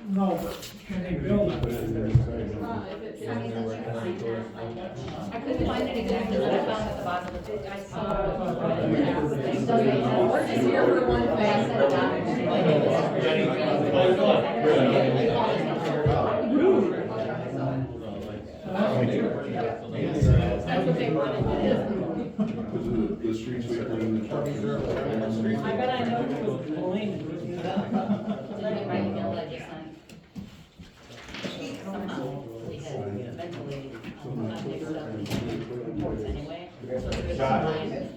No, but can they build it? I couldn't find it exactly, but I found at the bottom of it, I saw. We're just here for one That's what they wanted to do. The street sweeper and the truck. I bet I know who. Let me write email that you signed. Somehow, we had eventually, not mixed up in reports anyway. So it's a good sign.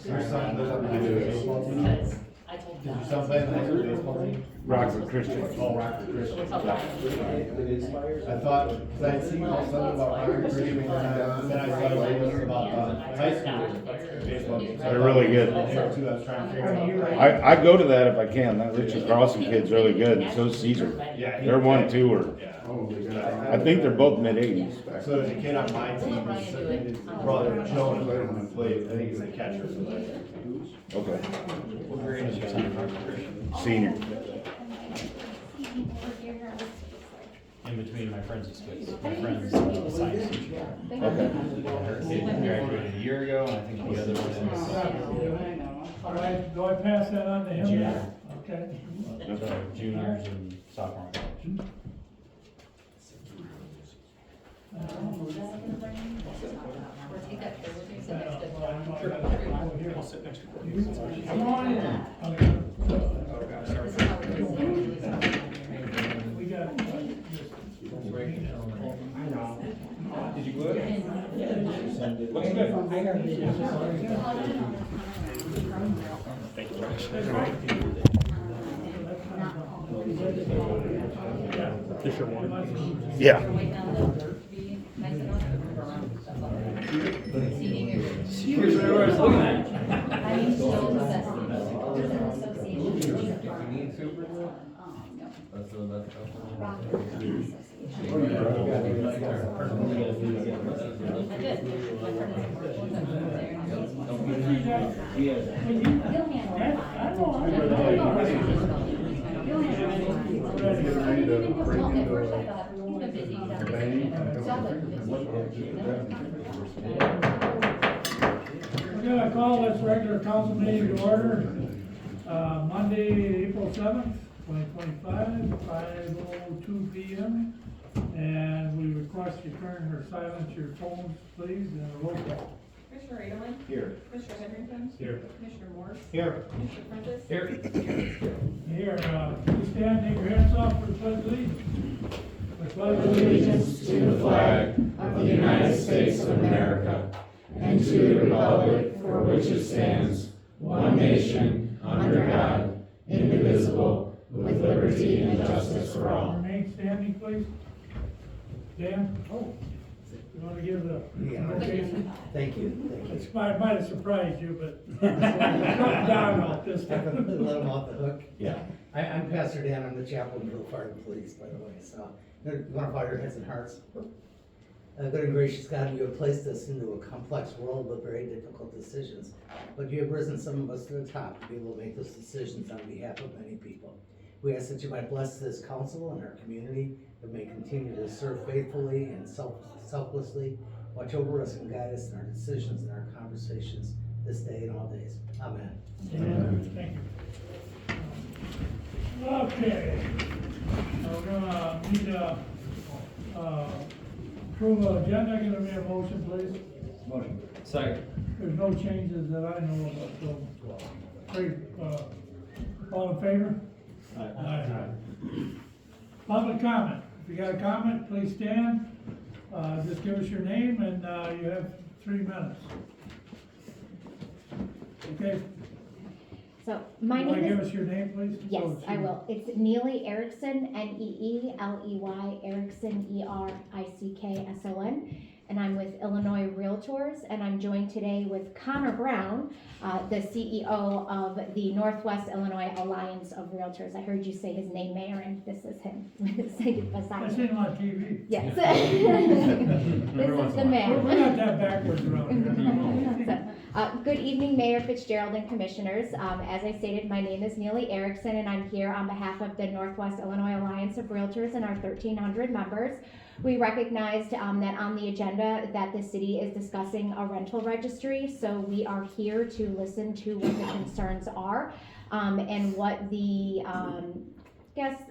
Your son lives up in the baseball team? Because I told Did John. your son play in the high school baseball team? Rockford Christian. Oh, Rockford Christian. What's up, Ryan? I thought, cause I'd seen something about Rockford Christian, and then I saw it about high school baseball team. They're really good. There too, I was trying to figure out. I go to that if I can. That Richard Carlson kid's really good, and so's Caesar. Yeah, They're 1-2 or, Yeah. I think they're both mid-80s. So there's a kid on my team, his brother Joe, who played, I think he's a catcher. Okay. What grade is your son, Rockford Christian? Senior. In between my friends' schools. My friend's science teacher. Okay. Her kid graduated a year ago, and I think the other one is Do I pass that on to him? Junior. Okay. so juniors and sophomore in college. I'll sit next to you. Come on in. We got. Did you glue it? Looks good. Fisher one. Yeah. Here's what everybody's looking at. We're gonna call this regular council meeting to order, Monday, April 7th, 2025, 5:02 p.m. And we request you turn or silence your phones, please, and a roll call. Commissioner Edelman? Here. Commissioner Henderson? Here. Commissioner Morse? Here. Commissioner Prentice? Here. Here, please stand, take your hands off for the pledge of allegiance. I pledge allegiance to the flag of the United States of America and to the republic for which it stands, one nation, under God, indivisible, with liberty and justice for all. Remain standing, please. Dan? Oh, you want to give the invocation? Thank you. It's might have surprised you, but down off this I'm time. gonna let him off the hook. Yeah. I'm Pastor Dan, I'm the chaplain for the fire and police, by the way, so, you wanna bow your heads and hearts? Good and gracious God, you have placed us into a complex world with very difficult decisions, but you have risen some of us to the top to be able to make those decisions on behalf of many people. We ask that you might bless this council and our community, that may continue to serve faithfully and selflessly. Watch over us and guide us in our decisions and our conversations this day and all days. Amen. Thank you. Okay. We're gonna need approve the agenda. Give me a motion, please. Motion. Second. There's no changes that I know of, so. Great, all in favor? Aye. Public comment. If you got a comment, please stand. Just give us your name and, you have 3 minutes. Okay, So my want to name give is, us your name, please? yes, So I she- will. It's Neely Erickson, Neeley, Erickson, Erickson. And I'm with Illinois Realtors, and I'm joined today with Connor Brown, the CEO of the Northwest Illinois Alliance of Realtors. I heard you say his name, Mayor, and this is him. Sitting I beside seen him. him on TV. Yes. This is the We're mayor. not that backwards around here. Good evening, Mayor Fitzgerald and Commissioners. As I stated, my name is Neely Erickson, and I'm here on behalf of the Northwest Illinois Alliance of Realtors and our 1,300 members. We recognized that on the agenda that the city is discussing a rental registry, so we are here to listen to what the concerns are and what the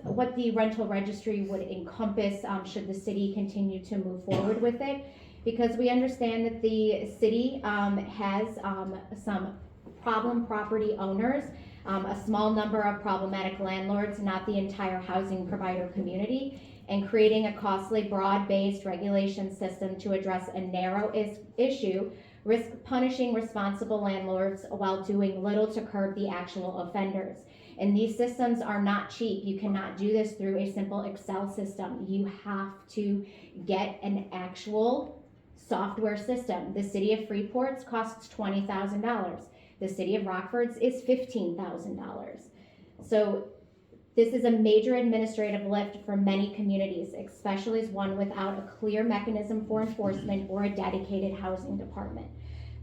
what the rental registry would encompass should the city continue to move forward with it. Because we understand that the city has some problem property owners, a small number of problematic landlords, not the entire housing provider community, and creating a costly, broad-based regulation system to address a narrow issue, risk punishing responsible landlords while doing little to curb the actual offenders. And these systems are not cheap. You cannot do this through a simple Excel system. You have to get an actual software system. The city of Freeport's costs $20,000. The city of Rockford's is $15,000. So this is a major administrative lift for many communities, especially as one without a clear mechanism for enforcement or a dedicated housing department.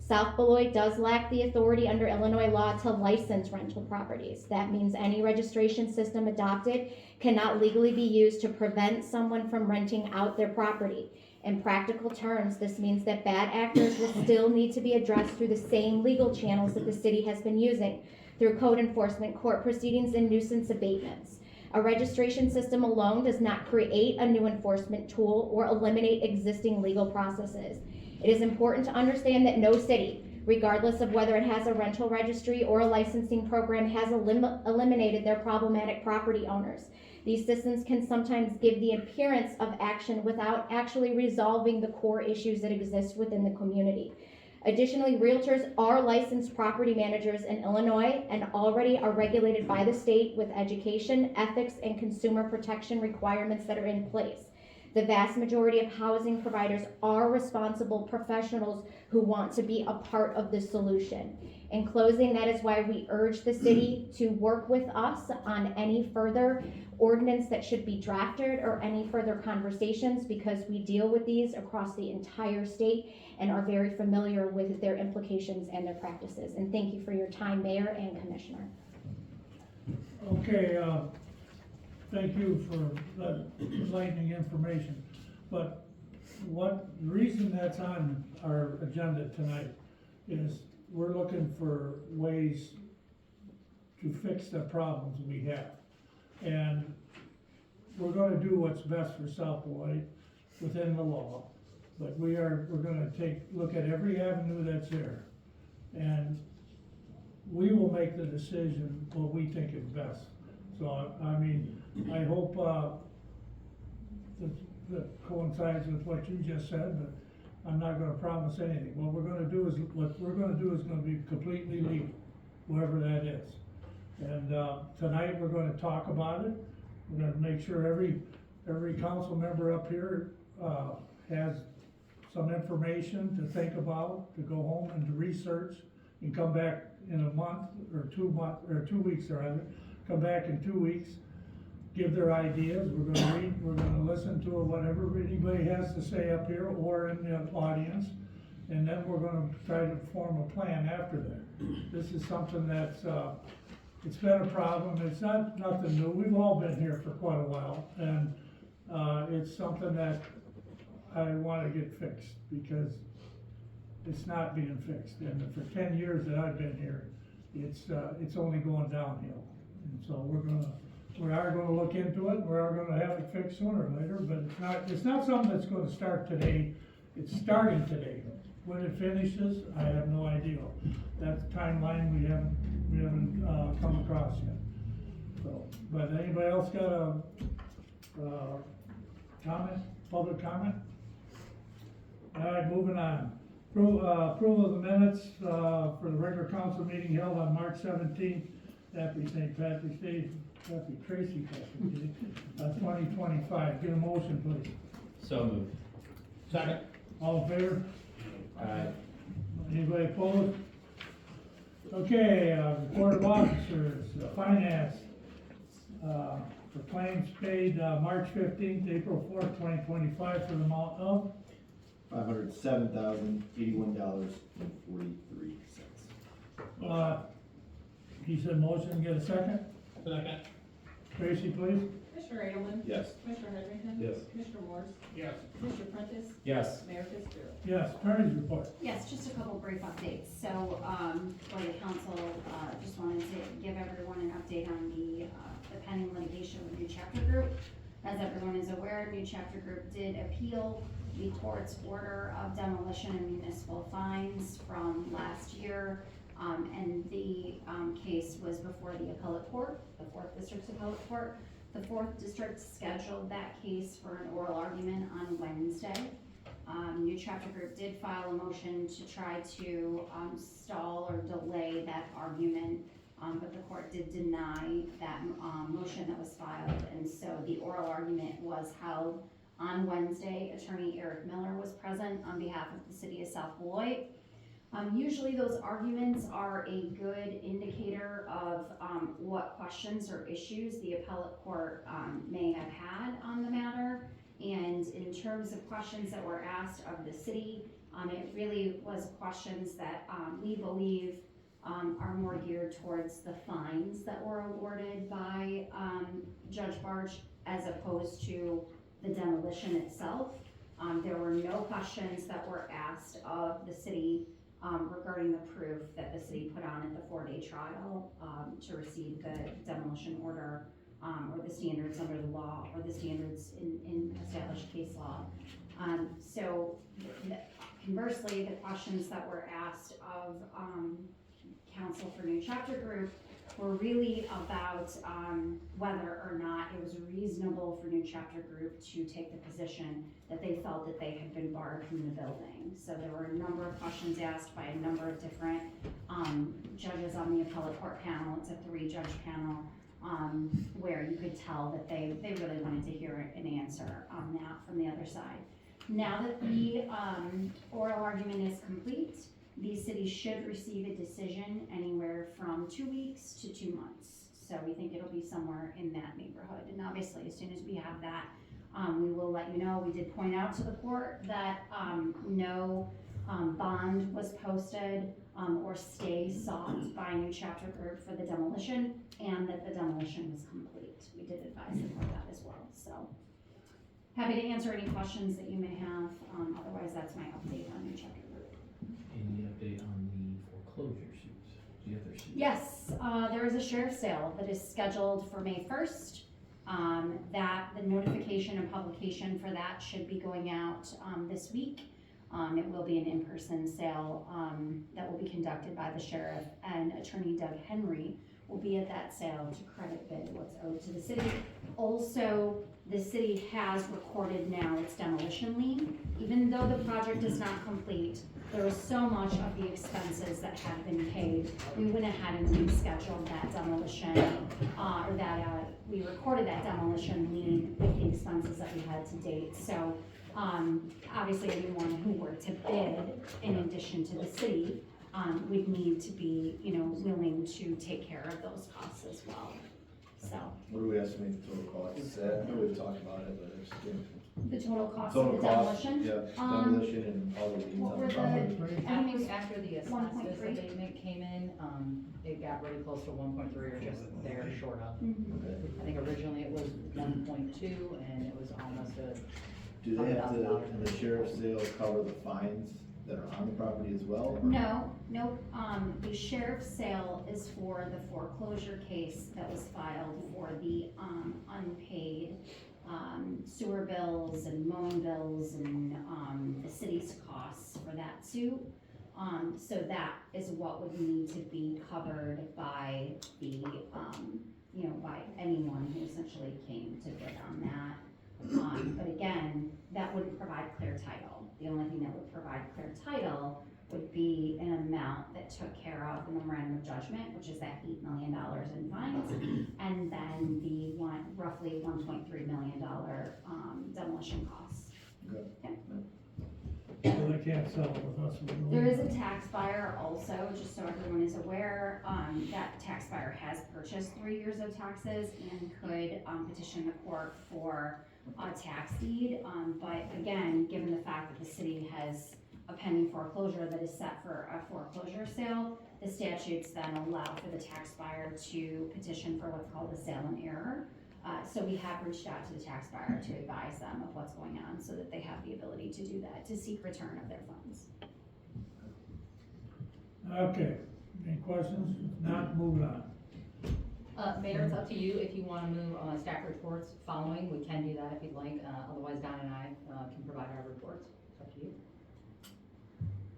South Beloit does lack the authority under Illinois law to license rental properties. That means any registration system adopted cannot legally be used to prevent someone from renting out their property. In practical terms, this means that bad actors will still need to be addressed through the same legal channels that the city has been using, through code enforcement, court proceedings, and nuisance abatements. A registration system alone does not create a new enforcement tool or eliminate existing legal processes. It is important to understand that no city, regardless of whether it has a rental registry or a licensing program, has eliminated their problematic property owners. These systems can sometimes give the appearance of action without actually resolving the core issues that exist within the community. Additionally, realtors are licensed property managers in Illinois and already are regulated by the state with education, ethics, and consumer protection requirements that are in place. The vast majority of housing providers are responsible professionals who want to be a part of the solution. In closing, that is why we urge the city to work with us on any further ordinance that should be drafted or any further conversations, because we deal with these across the entire state and are very familiar with their implications and their practices. And thank you for your time, Mayor and Commissioner. Okay, thank you for the enlightening information. But the reason that's on our agenda tonight is we're looking for ways to fix the problems we have. And we're gonna do what's best for South Beloit within the law. But we're gonna look at every avenue that's there. And we will make the decision what we think is best. So, I mean, I hope, that coincides with what you just said, but I'm not gonna promise anything. What we're gonna do is gonna be completely legal, whoever that is. And, tonight we're gonna talk about it. We're gonna make sure every council member up here, has some information to think about, to go home and to research, and come back in a month, or 2 weeks rather, come back in 2 weeks, give their ideas. We're gonna read, we're gonna listen to whatever anybody has to say up here or in the audience, and then we're gonna try to form a plan after that. This is something that's, it's been a problem. It's nothing new. We've all been here for quite a while, and it's something that I wanna get fixed, because it's not being fixed. And for 10 years that I've been here, it's only going downhill. And so we are gonna look into it. We are gonna have it fixed sooner or later, but it's not something that's gonna start today. It's starting today. When it finishes, I have no idea. That timeline we haven't come across yet. So, but anybody else got a comment, public comment? All right, moving on. Approval of the minutes for the regular council meeting held on March 17th. Happy St. Patrick's Day, happy Tracy Patrick's Day, 2025. Get a motion, please. So moved. Second. All in favor? Aye. Anybody opposed? Okay, report of officers, finance, for claims paid, March 15th, April 4th, 2025, for the amount of $507,081.43. He said motion, get a second? Second. Tracy, please. Commissioner Edelman? Yes. Commissioner Heatherington? Yes. Commissioner Morse? Yes. Commissioner Prentice? Yes. Mayor Fitzgerald? Yes, attorney's report. Yes, just a couple brief updates. So, for the council, just wanted to give everyone an update on the pending litigation with New Chapter Group. As everyone is aware, New Chapter Group did appeal the court's order of demolition and municipal fines from last year. And the case was before the appellate court, the 4th District's appellate court. The 4th District scheduled that case for an oral argument on Wednesday. New Chapter Group did file a motion to try to stall or delay that argument, but the court did deny that motion that was filed, and so the oral argument was held on Wednesday. Attorney Eric Miller was present on behalf of the city of South Beloit. Usually those arguments are a good indicator of what questions or issues the appellate court may have had on the matter. And in terms of questions that were asked of the city, it really was questions that we believe are more geared towards the fines that were awarded by Judge Barch as opposed to the demolition itself. There were no questions that were asked of the city regarding the proof that the city put on at the 4-day trial to receive the demolition order, or the standards under the law, or the standards in established case law. Conversely, the questions that were asked of counsel for New Chapter Group were really about whether or not it was reasonable for New Chapter Group to take the position that they felt that they had been barred from the building. So there were a number of questions asked by a number of different judges on the appellate court panel. It's a 3-judge panel where you could tell that they really wanted to hear an answer on that from the other side. Now that the oral argument is complete, the city should receive a decision anywhere from 2 weeks to 2 months. So we think it'll be somewhere in that neighborhood. And obviously, as soon as we have that, we will let you know. We did point out to the court that no bond was posted or stay sought by New Chapter Group for the demolition, and that the demolition was complete. We did advise them of that as well. So happy to answer any questions that you may have. Otherwise, that's my update on New Chapter Group. Any update on the foreclosure suits, the other suits? Yes, there is a sheriff's sale that is scheduled for May 1st. That the notification and publication for that should be going out this week. It will be an in-person sale that will be conducted by the sheriff, and Attorney Doug Henry will be at that sale to credit bid what's owed to the city. Also, the city has recorded now its demolition lien. Even though the project is not complete, there was so much of the expenses that had been paid. We went ahead and rescheduled that demolition, we recorded that demolition lien with the expenses that we had to date. So, obviously anyone who were to bid in addition to the city, would need to be, willing to take care of those costs as well. So, What do we estimate the total cost? I know we've talked about it, but it's the total cost total of the cost, demolition? yeah, demolition and all the liens what on were the the- property. I think after the asbestos 1.3. abatement came in, it got really close to 1.3 or just there short of. Mhm. Okay. I think originally it was 1.2 and it was almost a, Do they have to, in the sheriff's sale, cover the fines that are on the property as well? or- No, the sheriff's sale is for the foreclosure case that was filed for the, unpaid, sewer bills and mowing bills and, the city's costs for that suit. So that is what would need to be covered by the, by anyone who essentially came to bid on that. But again, that wouldn't provide clear title. The only thing that would provide clear title would be an amount that took care of the memorandum of judgment, which is that $8 million in fines, and then the roughly $1.3 million demolition costs. Okay. So they can't sell it with us. There is a tax buyer also, just so everyone is aware, that tax buyer has purchased 3 years of taxes and could petition the court for tax deed, but again, given the fact that the city has a pending foreclosure that is set for a foreclosure sale, the statutes then allow for the tax buyer to petition for what's called a sale in error. So we have reached out to the tax buyer to advise them of what's going on so that they have the ability to do that, to seek return of their funds. Okay, any questions? If not, move on. Mayor, it's up to you if you wanna move, staff reports following, we can do that if you'd like, otherwise Don and I, can provide our reports, it's up to you.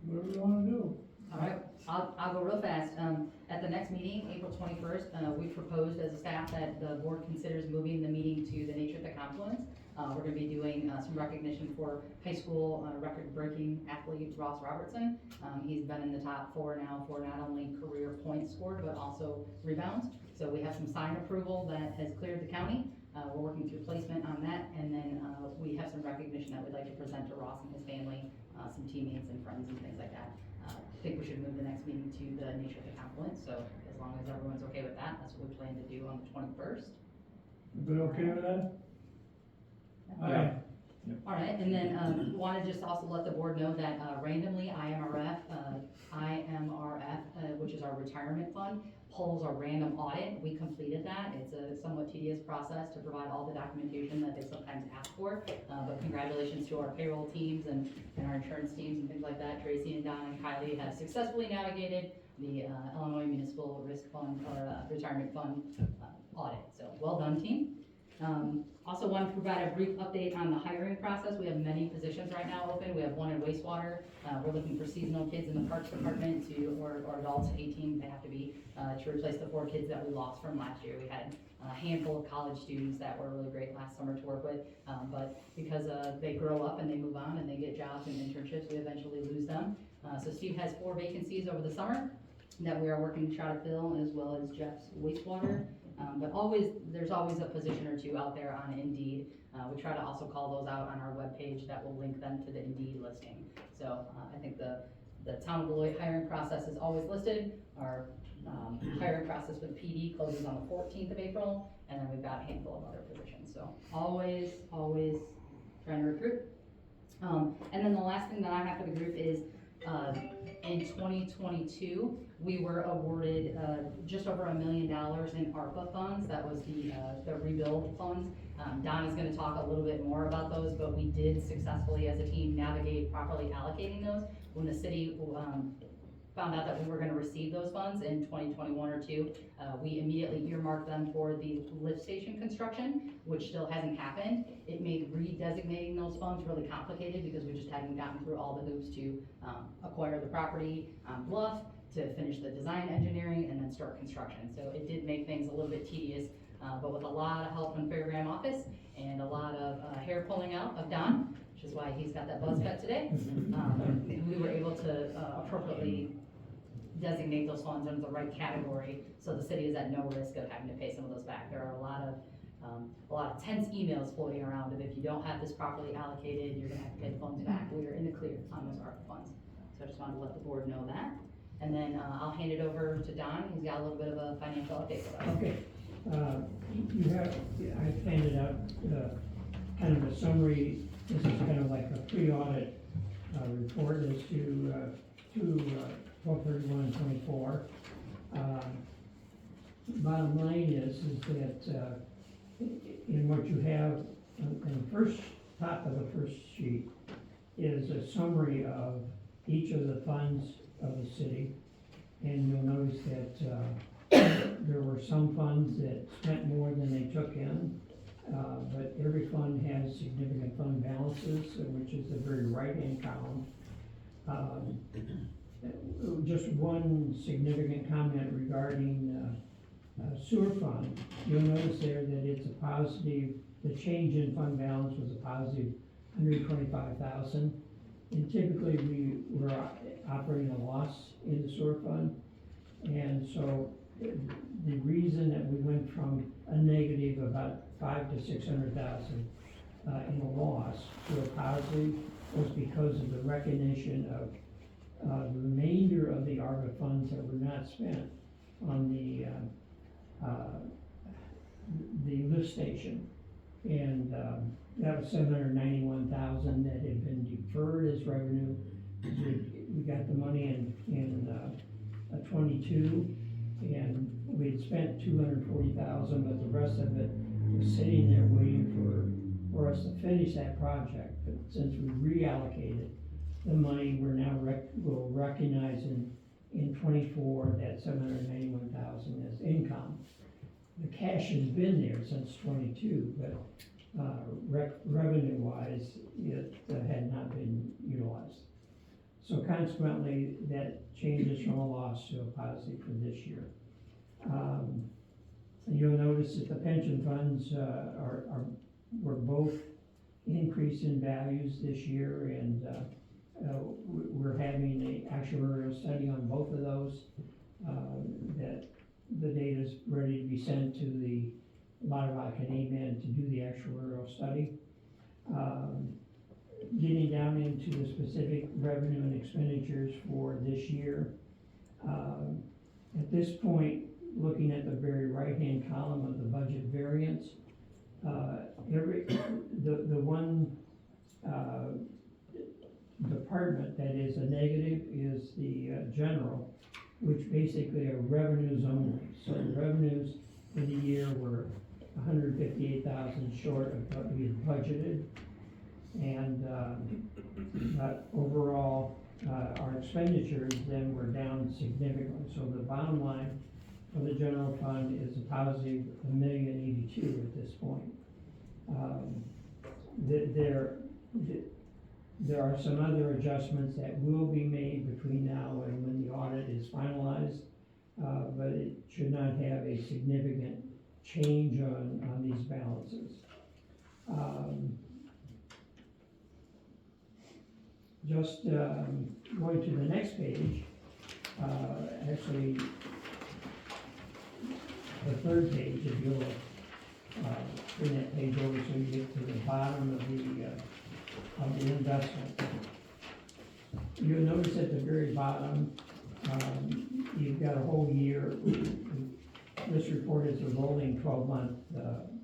Whatever you wanna do. All right, I'll go real fast. At the next meeting, April 21st, we proposed as a staff that the board considers moving the meeting to the Nature at the Confluence. We're gonna be doing some recognition for high school record-breaking athlete Ross Robertson. He's been in the top 4 now for not only career points scored, but also rebounds. So we have some sign approval that has cleared the county. We're working through placement on that, and then we have some recognition that we'd like to present to Ross and his family, some teammates and friends and things like that. I think we should move the next meeting to the Nature at the Confluence, so as long as everyone's okay with that, that's what we plan to do on the 21st. Everybody okay with that? Aye. All right, and then, want to just also let the board know that, randomly IMRF, which is our retirement fund, pulls a random audit. We completed that. It's a somewhat tedious process to provide all the documentation that they sometimes ask for. But congratulations to our payroll teams and our insurance teams and things like that. Tracy and Don and Kylie have successfully navigated the, Illinois Municipal Risk Fund or Retirement Fund audit. So well done, team. Also wanted to provide a brief update on the hiring process. We have many positions right now open. We have one in wastewater. We're looking for seasonal kids in the parks department or adults, 18 they have to be, to replace the 4 kids that we lost from last year. We had a handful of college students that were really great last summer to work with, but because they grow up and they move on and they get jobs and internships, we eventually lose them. So Steve has 4 vacancies over the summer that we are working to try to fill, as well as Jeff's wastewater. But there's always a position or 2 out there on Indeed. We try to also call those out on our webpage that will link them to the Indeed listing. So I think the Town of Beloit hiring process is always listed. Our hiring process with PD closes on the 14th of April, and then we've got a handful of other positions. So always trying to recruit. And then the last thing that I have for the group is in 2022, we were awarded just over $1 million in ARPA funds. That was the rebuild funds. Don is going to talk a little bit more about those, but we did successfully as a team navigate properly allocating those. When the city found out that we were going to receive those funds in 2021 or 2, we immediately earmarked them for the lift station construction, which still hasn't happened. It made redesignating those funds really complicated because we just hadn't gotten through all the hoops to acquire the property on Bluff, to finish the design engineering, and then start construction. So it did make things a little bit tedious, but with a lot of help from Fairgram office and a lot of hair pulling out of Don, which is why he's got that buzz cut today, we were able to appropriately designate those funds under the right category, so the city is at no risk of having to pay some of those back. There are a lot of tense emails floating around of if you don't have this properly allocated, you're gonna have to pay the funds back. We are in the clear on those ARPA funds. So I just wanted to let the board know that. And then I'll hand it over to Don. He's got a little bit of a financial update for us. Okay, I handed out kind of a summary. This is kind of like a pre-audit report as to 12/31/24. Bottom line is that in what you have on the first top of the first sheet is a summary of each of the funds of the city, and you'll notice that there were some funds that spent more than they took in, but every fund has significant fund balances, which is the very right-hand column. Just one significant comment regarding sewer fund. You'll notice there that it's a positive, the change in fund balance was a positive $125,000. And typically we were operating a loss in the sewer fund. And so the reason that we went from a negative about $500,000 to $600,000 in a loss to a positive was because of the recognition of the remainder of the ARPA funds that were not spent on the lift station. And, that was $791,000 that had been deferred as revenue. We got the money in 22, and we had spent $240,000, but the rest of it was sitting there waiting for us to finish that project. But since we reallocated the money, we're now we'll recognize in 24 that $791,000 as income. The cash has been there since 22, but revenue-wise, it had not been utilized. So consequently, that changes from a loss to a positive for this year. You'll notice that the pension funds were both increased in values this year, and we're having an actuarial study on both of those. That the data's ready to be sent to the Lottawaka and AMEN to do the actuarial study. Getting down into the specific revenue and expenditures for this year. At this point, looking at the very right-hand column of the budget variance, the one department that is a negative is the general, which basically are revenues only. So the revenues for the year were $158,000 short of what we had budgeted. And overall, our expenditures then were down significantly. So the bottom line for the general fund is a positive $1,082,000 at this point. There are some other adjustments that will be made between now and when the audit is finalized, but it should not have a significant change on these balances. Going to the next page, actually, the third page, if you'll bring that page over so you get to the bottom of the investment. You'll notice at the very bottom, you've got a whole year. This report is a rolling 12-month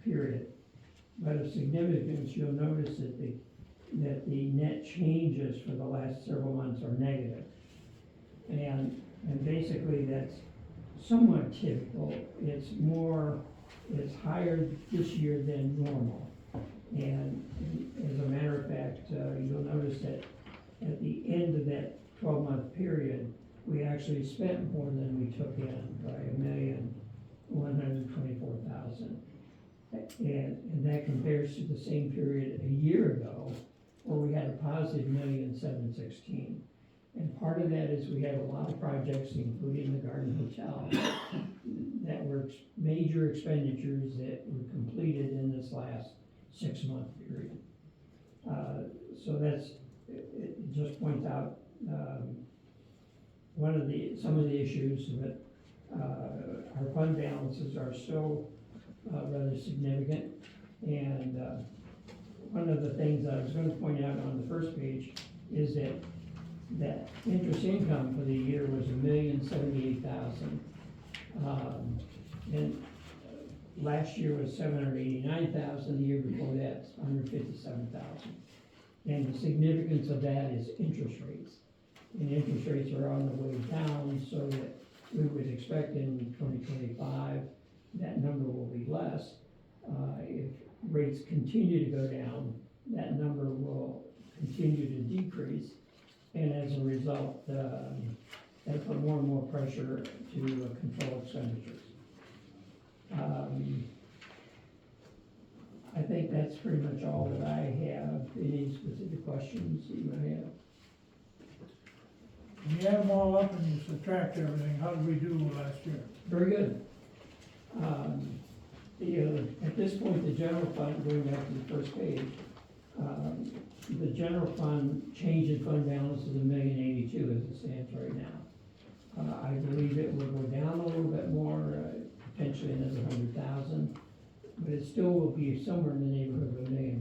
period. But of significance, you'll notice that the net changes for the last several months are negative. And basically that's somewhat typical. It's higher this year than normal. And as a matter of fact, you'll notice that at the end of that 12-month period, we actually spent more than we took in by $1,124,000. And that compares to the same period a year ago, where we had a positive $1,716,000. And part of that is we have a lot of projects, including the Garden Hotel, that were major expenditures that were completed in this last 6-month period. So it just points out some of the issues that our fund balances are still rather significant. And one of the things that I was going to point out on the first page is that interest income for the year was $1,078,000. And last year was $789,000, the year before that, $157,000. And the significance of that is interest rates. And interest rates are on the way down, so that we would expect in 2025 that number will be less. If rates continue to go down, that number will continue to decrease. And as a result, that put more and more pressure to control expenditures. I think that's pretty much all that I have. Any specific questions that you might have? When you add them all up and you subtract everything, how did we do last year? Very good. At this point, the general fund, going back to the first page, the general fund change in fund balance is $1,082,000 as it stands right now. I believe it will go down a little bit more, potentially another $100,000, but it still will be somewhere in the neighborhood of $1 million.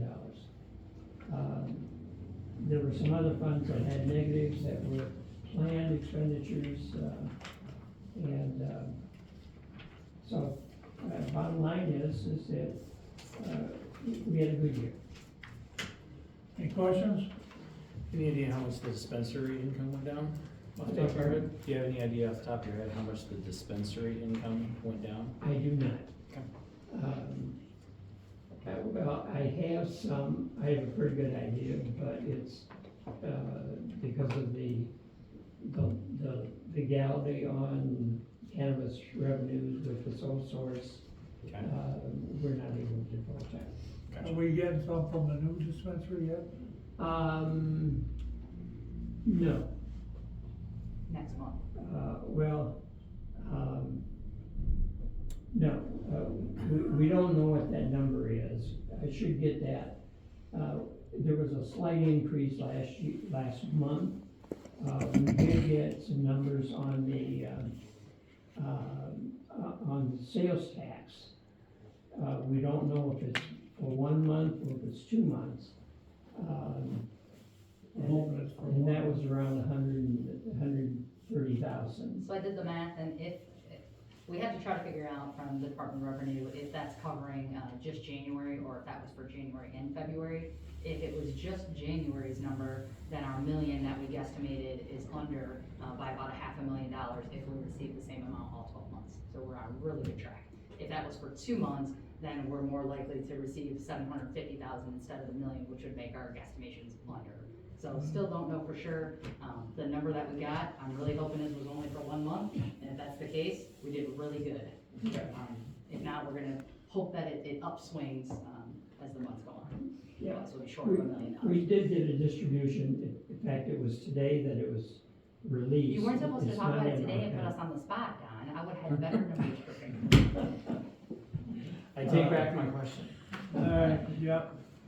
There were some other funds that had negatives that were planned expenditures, so bottom line is that we had a good year. Any questions? Any idea how much the dispensary income went down? Off the top of your head? Do you have any idea off the top of your head how much the dispensary income went down? I do not. Okay. Well, I have a pretty good idea, but it's, because of the legality on cannabis revenues with the sole source, Okay. we're not able to divulge that. Are we getting some from the new dispensary yet? No, Next month. no, we don't know what that number is. I should get that. There was a slight increase last month. We did get some numbers on the, on sales tax. We don't know if it's for 1 month or if it's 2 months. We're hoping it's for And that one. was around 130,000. So I did the math, and if we had to try to figure out from the Department of Revenue if that's covering just January or if that was for January and February. If it was just January's number, then our million that we guesstimated is under by about $500,000 if we receive the same amount all 12 months. So we're on really good track. If that was for 2 months, then we're more likely to receive 750,000 instead of the million, which would make our guesstimations under. So still don't know for sure. The number that we got, I'm really hoping it was only for 1 month, and if that's the case, we did really good. If not, we're gonna hope that it upswings as the months go on. Yeah. So we'll be short of $1 million. We did get a distribution. In fact, it was today that it was released. You weren't supposed to It's talk not about it in today and our put us account. on the spot, Don. I would've had better numbers for you. I take back my question. Yeah,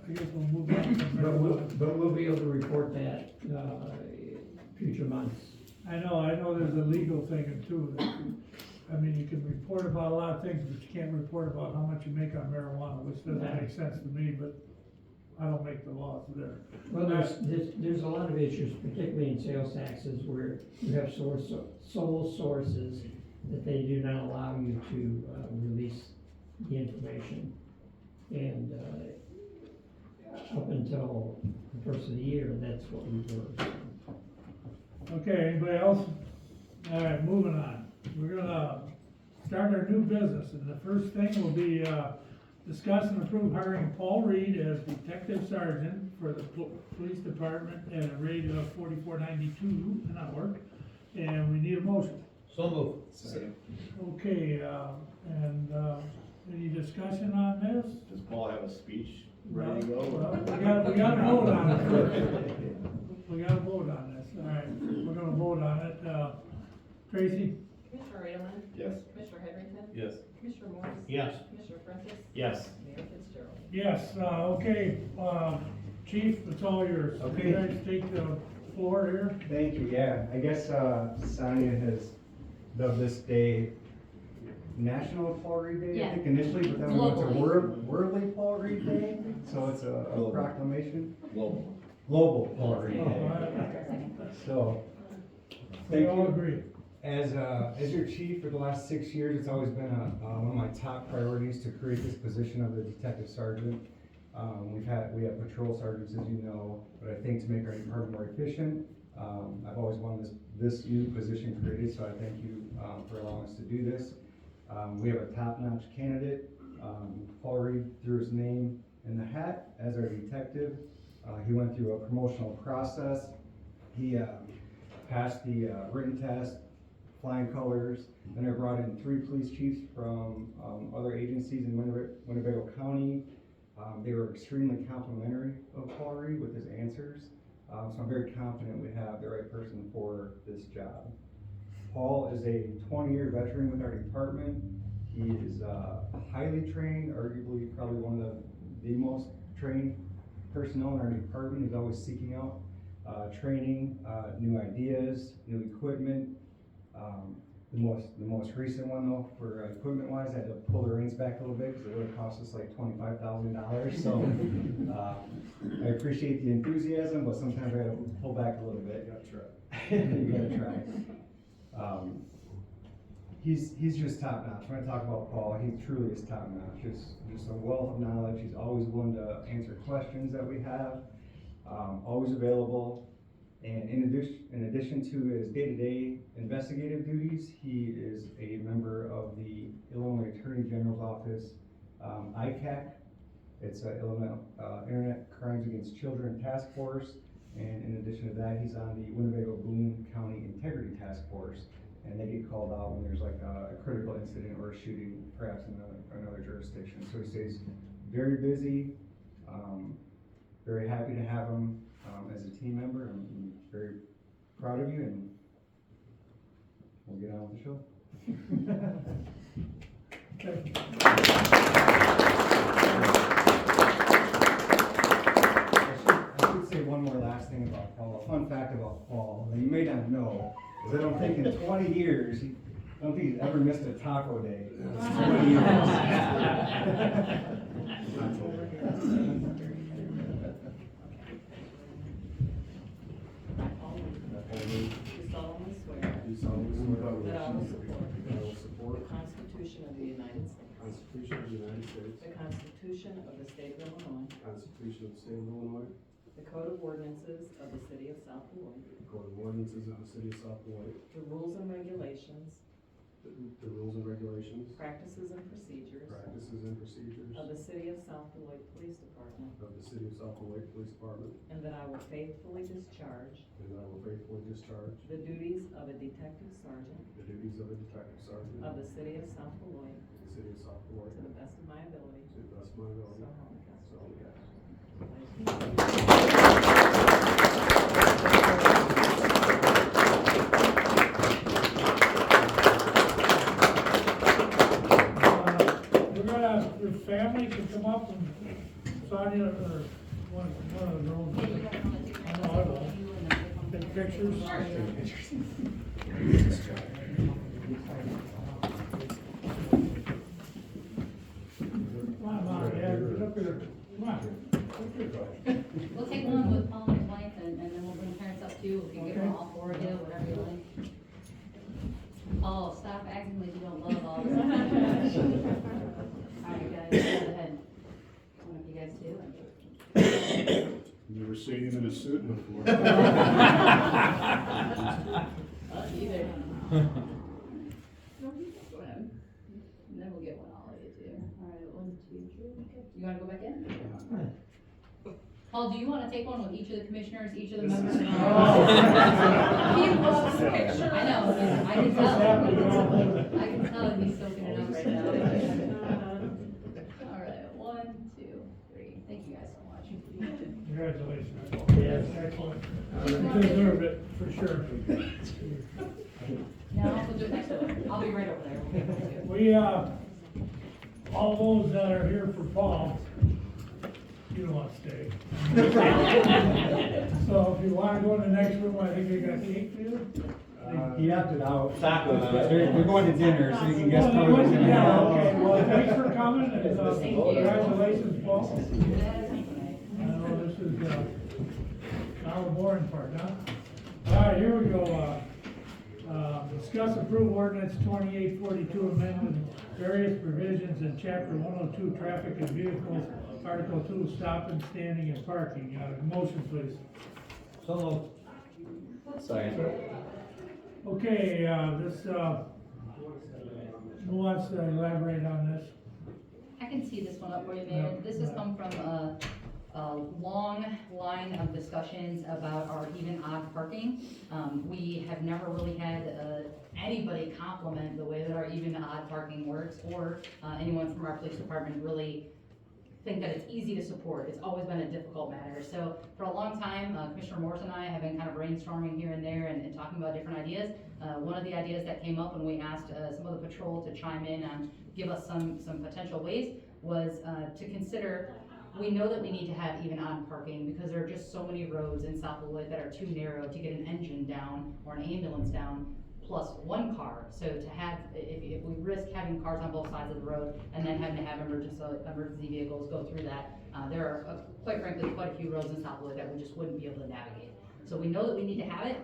I guess we'll move on from But we'll be able to report that, future months. I know there's a legal thing too. I mean, you can report about a lot of things, but you can't report about how much you make on marijuana, which doesn't make sense to me, but I don't make the laws there. Well, there's a lot of issues, particularly in sales taxes, where you have sole sources that they do not allow you to, release the information. And, up until the first of the year, that's what we were. Okay, anybody else? All right, moving on. We're gonna start our new business, and the first thing will be, discuss and approve hiring Paul Reed as Detective Sergeant for the Police Department at a rate of $44.92 an hour, and we need a motion. So moved. Second. Okay, any discussion on this? Does Paul have a speech ready to go? Well, we gotta vote on it first. We gotta vote on this, all right, we're gonna vote on it, Tracy? Commissioner Edelman? Yes. Commissioner Heatherington? Yes. Commissioner Morris? Yes. Commissioner Prentice? Yes. Mayor Fitzgerald? Yes, okay, Chief, it's all yours. Okay. You guys take the floor here. Thank you, yeah. I guess Sonia has dubbed this day National Paul Reed Day, I think initially, but then we went to Worldly Paul Reed Day, so it's a proclamation. Global Paul Reed Oh, Day. So, We thank all you. agree. As your chief for the last 6 years, it's always been one of my top priorities to create this position of the detective sergeant. We have patrol sergeants, as you know, but I think to make our department more efficient, I've always wanted this new position created, so I thank you for allowing us to do this. We have a top-notch candidate. Paul Reed threw his name in the hat as our detective. He went through a promotional process. He passed the written test, flying colors. Then I brought in 3 police chiefs from other agencies in Winnebago County. They were extremely complimentary of Paul Reed with his answers. So I'm very confident we have the right person for this job. Paul is a 20-year veteran with our department. He is highly trained, arguably probably one of the most trained personnel in our department. He's always seeking out training, new ideas, new equipment. The most recent one though, for equipment wise, I had to pull the reins back a little bit because it would have cost us like $25,000. So I appreciate the enthusiasm, but sometimes I gotta pull back a little bit. You gotta try. You gotta try. he's just top notch. When I talk about Paul, he truly is top notch. Just a wealth of knowledge. He's always willing to answer questions that we have, always available. And in addition to his day-to-day investigative duties, he is a member of the Illinois Attorney General's Office, ICAC. It's Illinois Internet Crimes Against Children Task Force. And in addition to that, he's on the Winnebago-Boone County Integrity Task Force. And they get called out when there's like a critical incident or a shooting, perhaps in another jurisdiction. So he stays very busy, very happy to have him as a team member. I'm very proud of you, and we'll get on with the show. I should say one more last thing about Paul. A fun fact about Paul that you may not know is I don't think in 20 years, I don't think he's ever missed a taco day. 20 years. Do solemnly swear Do solemnly swear that I will support that I will support the Constitution of the United States, the Constitution of the United States, the Constitution of the State of Illinois, the Constitution of the State of Illinois, the Code of Ordinances of the City of South Beloit, the Code of Ordinances of the City of South Beloit, the rules and regulations, the rules and regulations, practices and procedures practices and procedures of the City of South Beloit Police Department, of the City of South Beloit Police Department, and that I will faithfully discharge and that I will faithfully discharge the duties of a detective sergeant the duties of a detective sergeant of the City of South Beloit of the City of South Beloit to the best of my ability. to the best of my ability. So help me God. So help me God. Your family can come up and Sonia or one of the girls. I know I will. Take pictures. Come on, Mom, yeah, get up here. Come on. We'll take one with Paul and his wife, and then we'll bring parents up too, if you get them all four of you, whatever you like. Oh, stop acting like you don't love all this. Alright, guys, go ahead. One of you guys too. Never seen him in a suit before. Either. Go ahead. And then we'll get one all of you too. Alright, 1, 2, 3. You wanna go back in? Paul, do you wanna take one with each of the commissioners, each of the members? He loves the picture. I know, I can tell. I can tell he's soaking it up right now. Alright, 1, 2, 3. Thank you guys so much. Congratulations. Yes, excellent. You deserve it, for sure. No, we'll do it next door. I'll be right over there. We'll get one too. We, all those that are here for Paul, you don't want to stay. So if you want to go in the next room, I think they got cake for you. He opted out. We're going to dinner, so you can guess. Oh, they went to dinner, okay, well, thanks for coming, and, Thank you. congratulations, Paul. I know this is, now the boring part, huh? All right, here we go, discuss approve ordinance 2842 amendment various provisions in chapter 102 traffic and vehicles, article 2 stop and standing and parking, motion please. So Second. Okay, who wants to elaborate on this? I can see this one up for you, Mayor. This has come from a long line of discussions about our even odd parking. We have never really had anybody compliment the way that our even odd parking works, or anyone from our police department really think that it's easy to support. It's always been a difficult matter. So for a long time, Commissioner Morris and I have been kind of brainstorming here and there and talking about different ideas. One of the ideas that came up when we asked some of the patrol to chime in and give us some potential ways was to consider, we know that we need to have even odd parking because there are just so many roads in South Beloit that are too narrow to get an engine down or an ambulance down, plus one car. So to have, if we risk having cars on both sides of the road and then having to have emergency vehicles go through that, there are, quite frankly, quite a few roads in South Beloit that we just wouldn't be able to navigate. So we know that we need to have it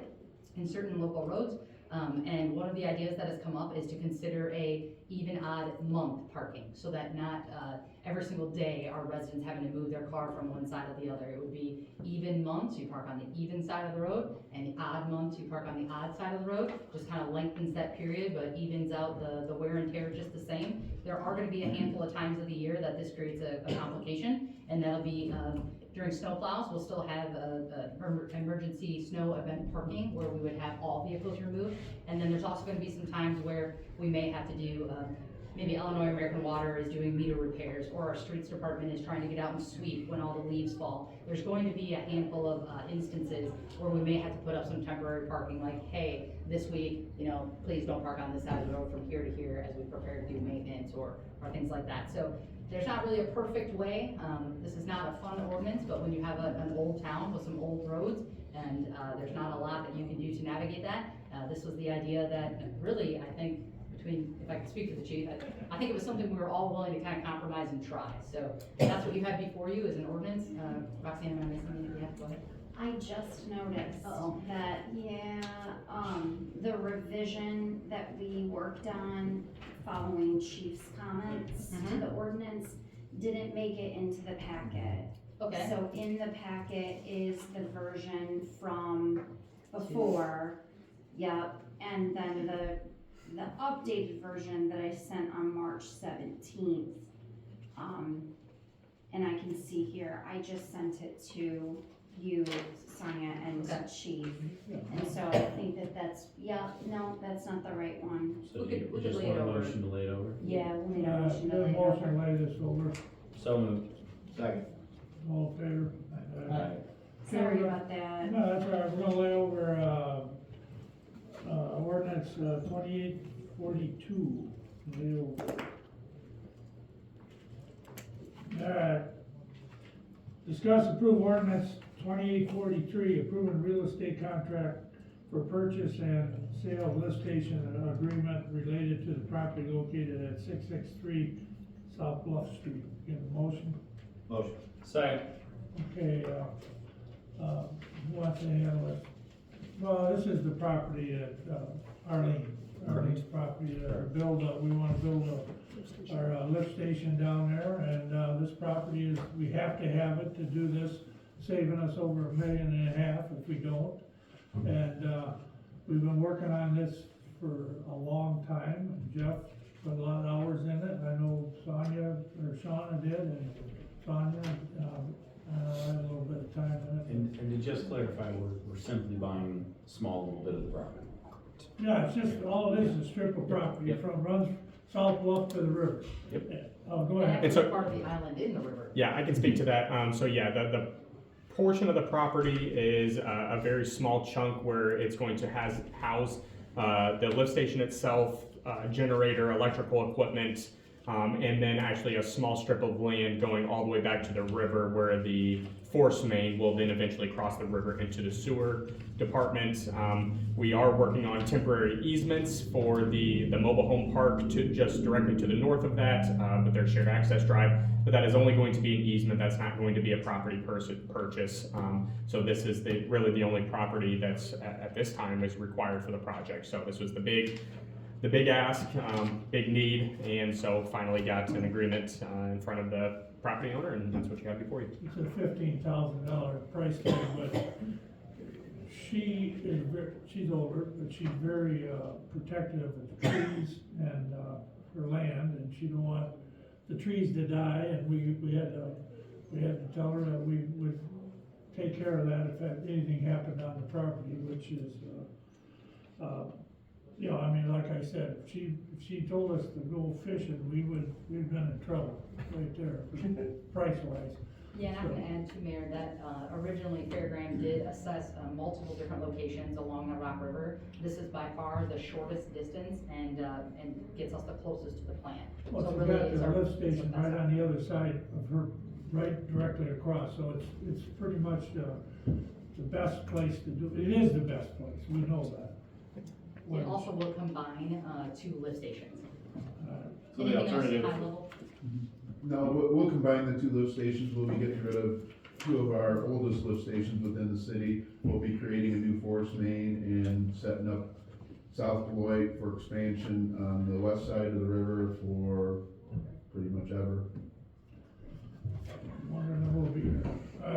in certain local roads. And one of the ideas that has come up is to consider a even odd month parking, so that not, every single day our residents having to move their car from one side to the other. It would be even months, you park on the even side of the road, and the odd months, you park on the odd side of the road. Just kind of lengthens that period, but evens out the wear and tear just the same. There are gonna be a handful of times of the year that this creates a complication, and that'll be, during snow plows, we'll still have emergency snow event parking where we would have all vehicles removed. And then there's also gonna be some times where we may have to do, maybe Illinois American Water is doing meter repairs, or our streets department is trying to get out and sweep when all the leaves fall. There's going to be a handful of instances where we may have to put up some temporary parking, like, hey, this week, please don't park on this side of the road from here to here as we prepare to do maintenance or things like that. So there's not really a perfect way. This is not a fun ordinance, but when you have an old town with some old roads and there's not a lot that you can do to navigate that, this was the idea that really, I think, if I could speak for the chief, I think it was something we were all willing to kind of compromise and try. So that's what you have before you is an ordinance. Roxanne, am I missing anything? Yeah, go ahead. I just noticed that, the revision that we worked on following chief's comments to the ordinance didn't make it into the packet. Okay. So in the packet is the version from before, and then the updated version that I sent on March 17th. And I can see here, I just sent it to you, Sonia, and Chief. And so I think that's not the right one. So We you could just lay want it a over. motion to lay it over? Yeah, we'll need a Uh, motion to the lay it motion over. lay this over, So moved. Second. all in favor? Sorry about that. No, that's all right, we're gonna lay over, ordinance 2842. Lay over. All right. Discuss approve ordinance 2843, approving real estate contract for purchase and sale of lift station agreement related to the property located at 663 South Bluff Street. Get a motion? Motion. Second. Okay, who wants to handle it? Well, this is the property that, Arlene's property, we wanna build our lift station down there, and this property is, we have to have it to do this, saving us over $1.5 million if we don't. And, we've been working on this for a long time, and Jeff put a lot of hours in it, and I know Shauna did, and Sonia, I had a little bit of time in it. And to just clarify, we're simply buying a small little bit of the property. Yeah, it's just, all it is a strip of property runs South Bluff to the river. Yep. Oh, go And ahead. It's actually part of the island in the river. Yeah, I can speak to that. The portion of the property is a very small chunk where it's going to house the lift station itself, generator, electrical equipment, and then actually a small strip of land going all the way back to the river where the force main will then eventually cross the river into the sewer department. We are working on temporary easements for the mobile home park to just directly to the north of that, with their shared access drive, but that is only going to be an easement. That's not going to be a property purchase. So this is really the only property that's at this time is required for the project. So this was the big ask, big need, and so finally got an agreement in front of the property owner, and that's what you have before you. It's a $15,000 price tag, but she's older, but she's very protective of the trees and her land, and she don't want the trees to die, and we had to tell her that we would take care of that if anything happened on the property, which is, like I said, if she told us to go fishing, we'd been in trouble right there, price-wise. Yeah, and I'm gonna add to Mayor that originally Fairground did assess multiple different locations along the Rock River. This is by far the shortest distance and gets us the closest to the plant. Well, So she's really got it's the our- lift it's station our best right on the other side of her, right directly across, so it's pretty much the best place to do, it is the best place, we know that. It also will combine two lift stations. So the Anything else alternative. high level? No, we'll combine the two lift stations. We'll be getting rid of two of our oldest lift stations within the city. We'll be creating a new force main and setting up South Beloit for expansion on the west side of the river for pretty much ever. Wondering who will be here. All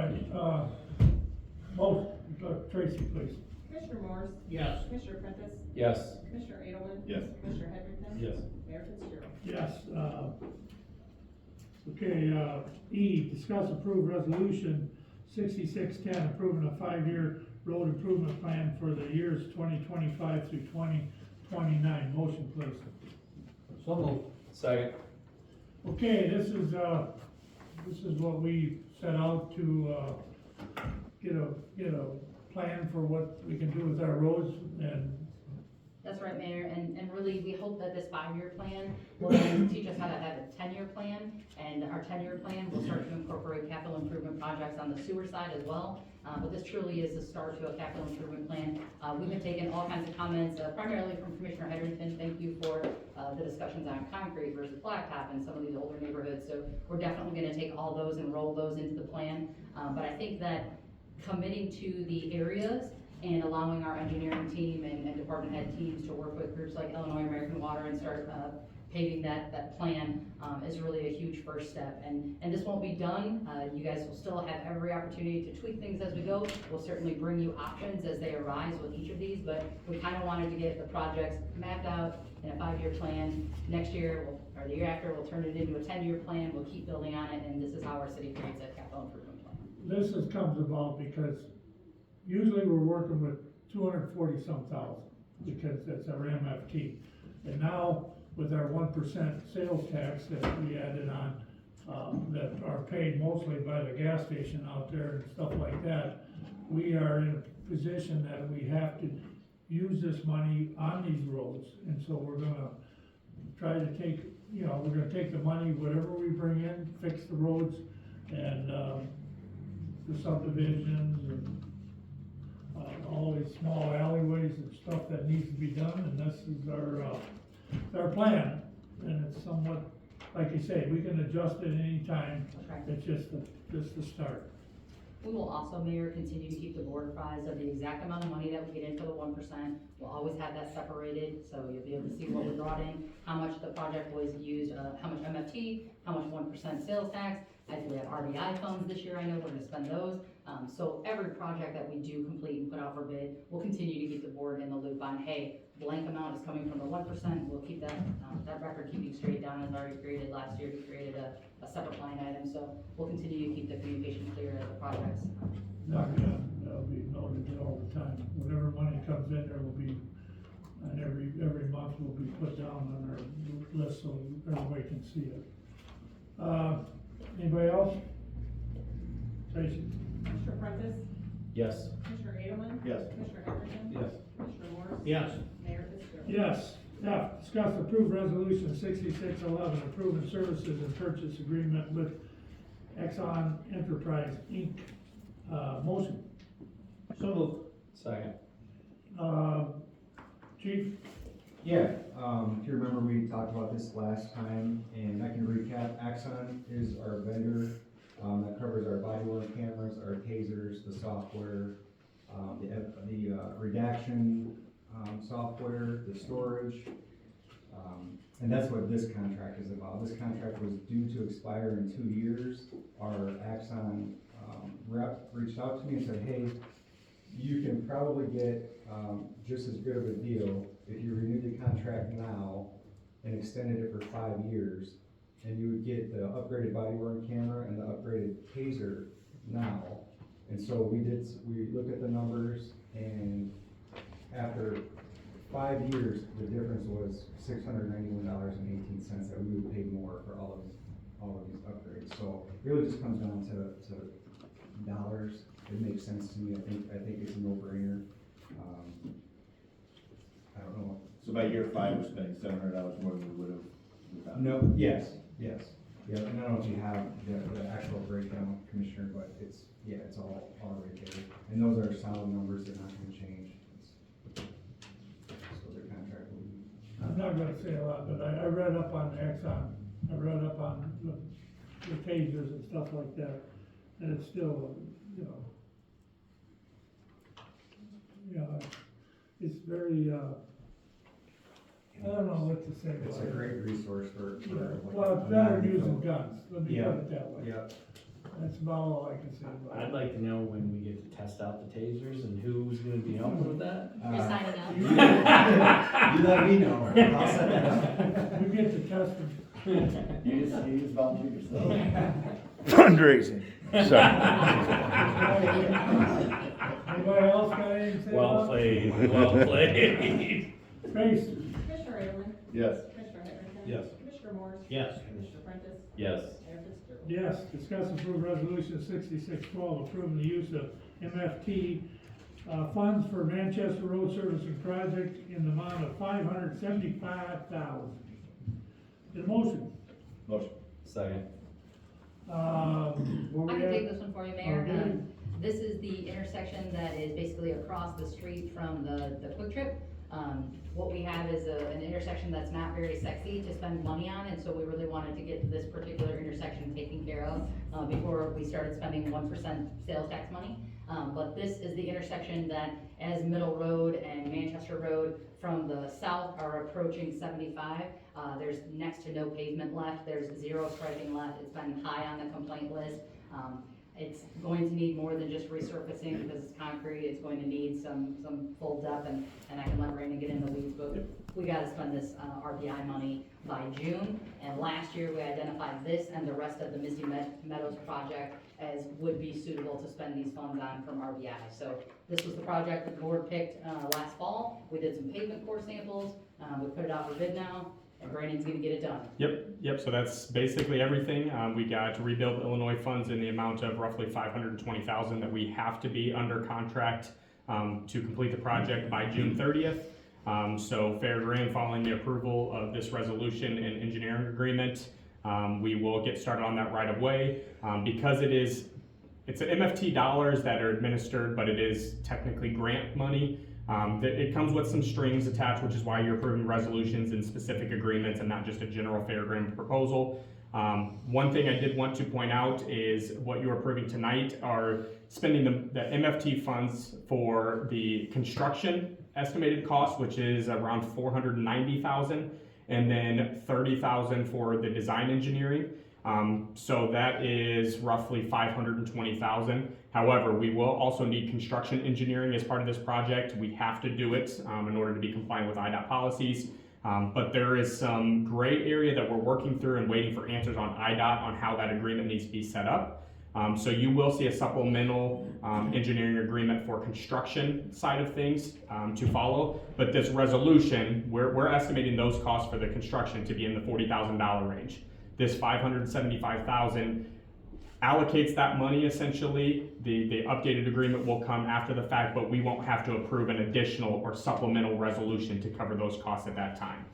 right, Tracy, please. Commissioner Morris? Yes. Commissioner Prentice? Yes. Commissioner Edelman? Yes. Commissioner Heatherington? Yes. Mayor Fitzgerald? Yes, okay, E, discuss approved resolution 6610, approving a 5-year road improvement plan for the years 2025 through 2029. Motion, please. So moved. Second. Okay, this is what we set out to, get a plan for what we can do with our roads, and That's right, Mayor, and really, we hope that this 5-year plan will then teach us how to have a 10-year plan, and our 10-year plan will start to incorporate capital improvement projects on the sewer side as well. But this truly is the start to a capital improvement plan. We've been taking all kinds of comments, primarily from Commissioner Heatherington. Thank you for the discussions on concrete versus blacktop in some of these older neighborhoods. So we're definitely gonna take all those and roll those into the plan. But I think that committing to the areas and allowing our engineering team and department head teams to work with groups like Illinois American Water and start paving that plan is really a huge first step. And this won't be done. You guys will still have every opportunity to tweak things as we go. We'll certainly bring you options as they arise with each of these, but we kind of wanted to get the projects mapped out in a 5-year plan. Next year, or the year after, we'll turn it into a 10-year plan. We'll keep building on it, and this is how our city creates a capital improvement plan. this comes about because usually we're working with 240-some thousand, because that's our MFT. And now, with our 1% sales tax that we added on, that are paid mostly by the gas station out there and stuff like that, we are in a position that we have to use this money on these roads, and so we're gonna try to take, we're gonna take the money, whatever we bring in, fix the roads, and, the subdivisions, and, all these small alleyways and stuff that needs to be done, and this is our plan. And it's somewhat, like you say, we can adjust it any time. Okay. It's just the start. We will also, Mayor, continue to keep the board apprised of the exact amount of money that we get in for the 1%. We'll always have that separated, so you'll be able to see what we brought in, how much the project was used, how much MFT, how much 1% sales tax. As we have RBI funds this year, I know we're gonna spend those. So every project that we do complete and put out for bid, we'll continue to keep the board in the loop on, hey, blank amount is coming from the 1%. We'll keep that record keeping straight down as already created last year. We created a separate line item, so we'll continue to keep the communication clear as the projects. That'll be noted all the time. Whatever money comes in, there will be, and every month will be put down on our list so everybody can see it. Anybody else? Tracy? Commissioner Prentice? Yes. Commissioner Edelman? Yes. Commissioner Heatherington? Yes. Commissioner Morris? Yes. Mayor Fitzgerald? Yes. F, discuss approved resolution 6611, approving services and purchase agreement with Exxon Enterprise, Inc. Motion. So moved. Second. Chief? Yeah, if you remember, we talked about this last time, and I can recap. Axon is our vendor, that covers our body worn cameras, our tasers, the software, the redaction, software, the storage, and that's what this contract is about. This contract was due to expire in 2 years. Our Axon, rep reached out to me and said, hey, you can probably get, just as good of a deal if you renew the contract now and extended it for 5 years, and you would get the upgraded body worn camera and the upgraded taser now. And so we looked at the numbers, and after 5 years, the difference was $691.18 that we would pay more for all of these upgrades. So it really just comes down to dollars. It makes sense to me. I think it's a no-brainer. I don't know. So by year 5, we're spending $700 more than we would have without. No, yes. Yeah, and I don't know if you have the actual breakdown, Commissioner, but it's all right there. And those are solid numbers, they're not gonna change. So their contract will be. I'm not gonna say a lot, but I read up on Exxon. I read up on the tasers and stuff like that, and it's still, it's very, I don't know what to say It's a about it. great resource for. Well, it's better than using guns, let me put Yeah. it that way. Yeah. That's about all I can say about it. I'd like to know when we get to test out the tasers and who's gonna be helping with that. You're signing up. You let me know, I'll set that up. We get to test them. You just volunteer yourself. Fundraising. Sorry. Anybody else got anything to say Well about it? played, well played. Trace? Commissioner Edelman? Yes. Commissioner Heatherington? Yes. Commissioner Morris? Yes. Commissioner Prentice? Yes. Mayor Fitzgerald? Yes, discuss and approve resolution 6612, approving the use of MFT funds for Manchester Road Servicing Project in the amount of $575,000. Get a motion? Motion. Second. Where I we can at? take this one for you, Mayor. Okay. This is the intersection that is basically across the street from the Quick Trip. What we have is an intersection that's not very sexy to spend money on, and so we really wanted to get this particular intersection taken care of, before we started spending 1% sales tax money. But this is the intersection that, as Middle Road and Manchester Road from the south are approaching 75, there's next to no pavement left, there's 0 striping left, it's been high on the complaint list. It's going to need more than just resurfacing because it's concrete, it's going to need some full depth, and I can let Brandon get in the weeds, but we gotta spend this, RBI money by June. And last year, we identified this and the rest of the Misty Meadows project as would be suitable to spend these funds on from RBI. So this was the project the board picked, last fall. We did some pavement core samples, we put it out for bid now, and Brandon's gonna get it done. Yep, so that's basically everything. We got to rebuild Illinois funds in the amount of roughly $520,000 that we have to be under contract to complete the project by June 30th. So fair grand, following the approval of this resolution and engineering agreement, we will get started on that right away. Because it's MFT dollars that are administered, but it is technically grant money. It comes with some strings attached, which is why you're approving resolutions and specific agreements and not just a general fair grant proposal. One thing I did want to point out is what you're approving tonight are spending the MFT funds for the construction estimated cost, which is around $490,000, and then $30,000 for the design engineering. So that is roughly $520,000. However, we will also need construction engineering as part of this project. We have to do it in order to be compliant with IDOT policies. But there is some gray area that we're working through and waiting for answers on IDOT on how that agreement needs to be set up. So you will see a supplemental engineering agreement for construction side of things to follow. But this resolution, we're estimating those costs for the construction to be in the $40,000 range. This $575,000 allocates that money essentially. The updated agreement will come after the fact, but we won't have to approve an additional or supplemental resolution to cover those costs at that time.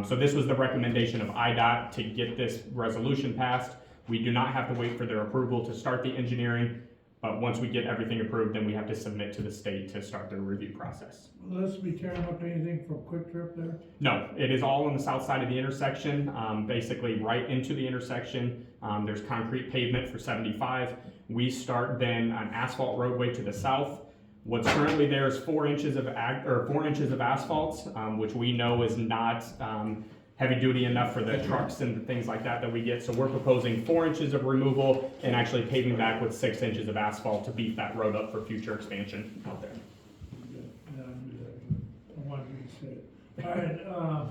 So this was the recommendation of IDOT to get this resolution passed. We do not have to wait for their approval to start the engineering, but once we get everything approved, then we have to submit to the state to start their review process. Will this be tearing up anything from Quick Trip there? No, it is all on the south side of the intersection, basically right into the intersection. There's concrete pavement for 75. We start then an asphalt roadway to the south. What's currently there is 4 inches of asphalt, which we know is not heavy duty enough for the trucks and things like that we get. So we're proposing 4 inches of removal and actually paving back with 6 inches of asphalt to beef that road up for future expansion out there. Yeah, I wanted you to say it. All right,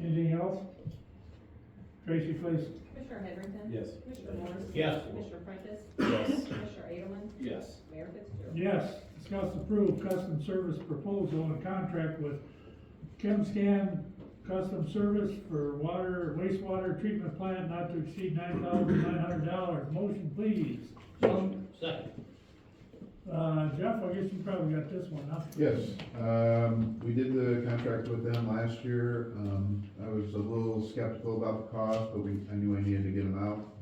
anything else? Tracy, please. Commissioner Heatherington? Yes. Commissioner Morris? Yes. Commissioner Prentice? Yes. Commissioner Edelman? Yes. Mayor Fitzgerald? Yes, discuss approve custom service proposal and contract with ChemScan Custom Service for wastewater treatment plant not to exceed $9,900. Motion, please. Second. Jeff, I guess you probably got this one, huh? Yes, we did the contract with them last year. I was a little skeptical about the cost, but I knew I needed to get them out.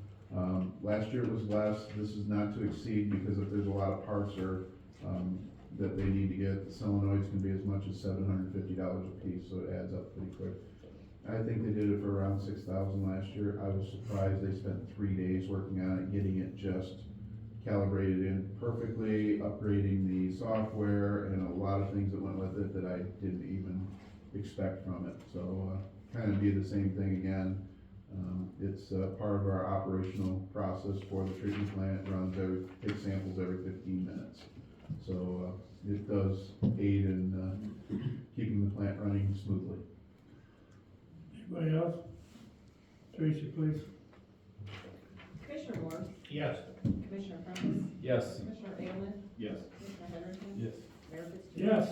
Last year it was less. This is not to exceed because if there's a lot of parts that they need to get, the solenoids can be as much as $750 a piece, so it adds up pretty quick. I think they did it for around $6,000 last year. I was surprised they spent 3 days working on it, getting it just calibrated in perfectly, upgrading the software, and a lot of things that went with it that I didn't even expect from it. So, kind of be the same thing again. It's part of our operational process for the treatment plant. Takes samples every 15 minutes. So, it does aid in keeping the plant running smoothly. Anybody else? Tracy, please. Commissioner Moore, Yes. Commissioner Prentice, Yes. Commissioner Edelman, Yes. Commissioner Heatherington. Yes. Mayor Fitzgerald. Yes,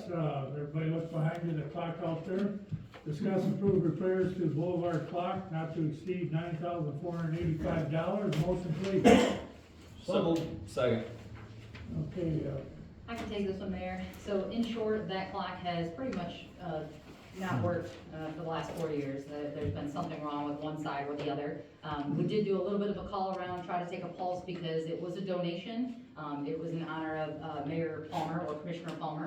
everybody look behind you, the clock out there. Discuss approved repairs to Boulevard clock not to exceed $9,485. Motion please. So moved. Second. Okay, I can take this one, Mayor. So in short, that clock has pretty much not worked for the last 4 years. There's been something wrong with one side or the other. We did do a little bit of a call around, try to take a pulse because it was a donation. It was in honor of Mayor Palmer or Commissioner Palmer.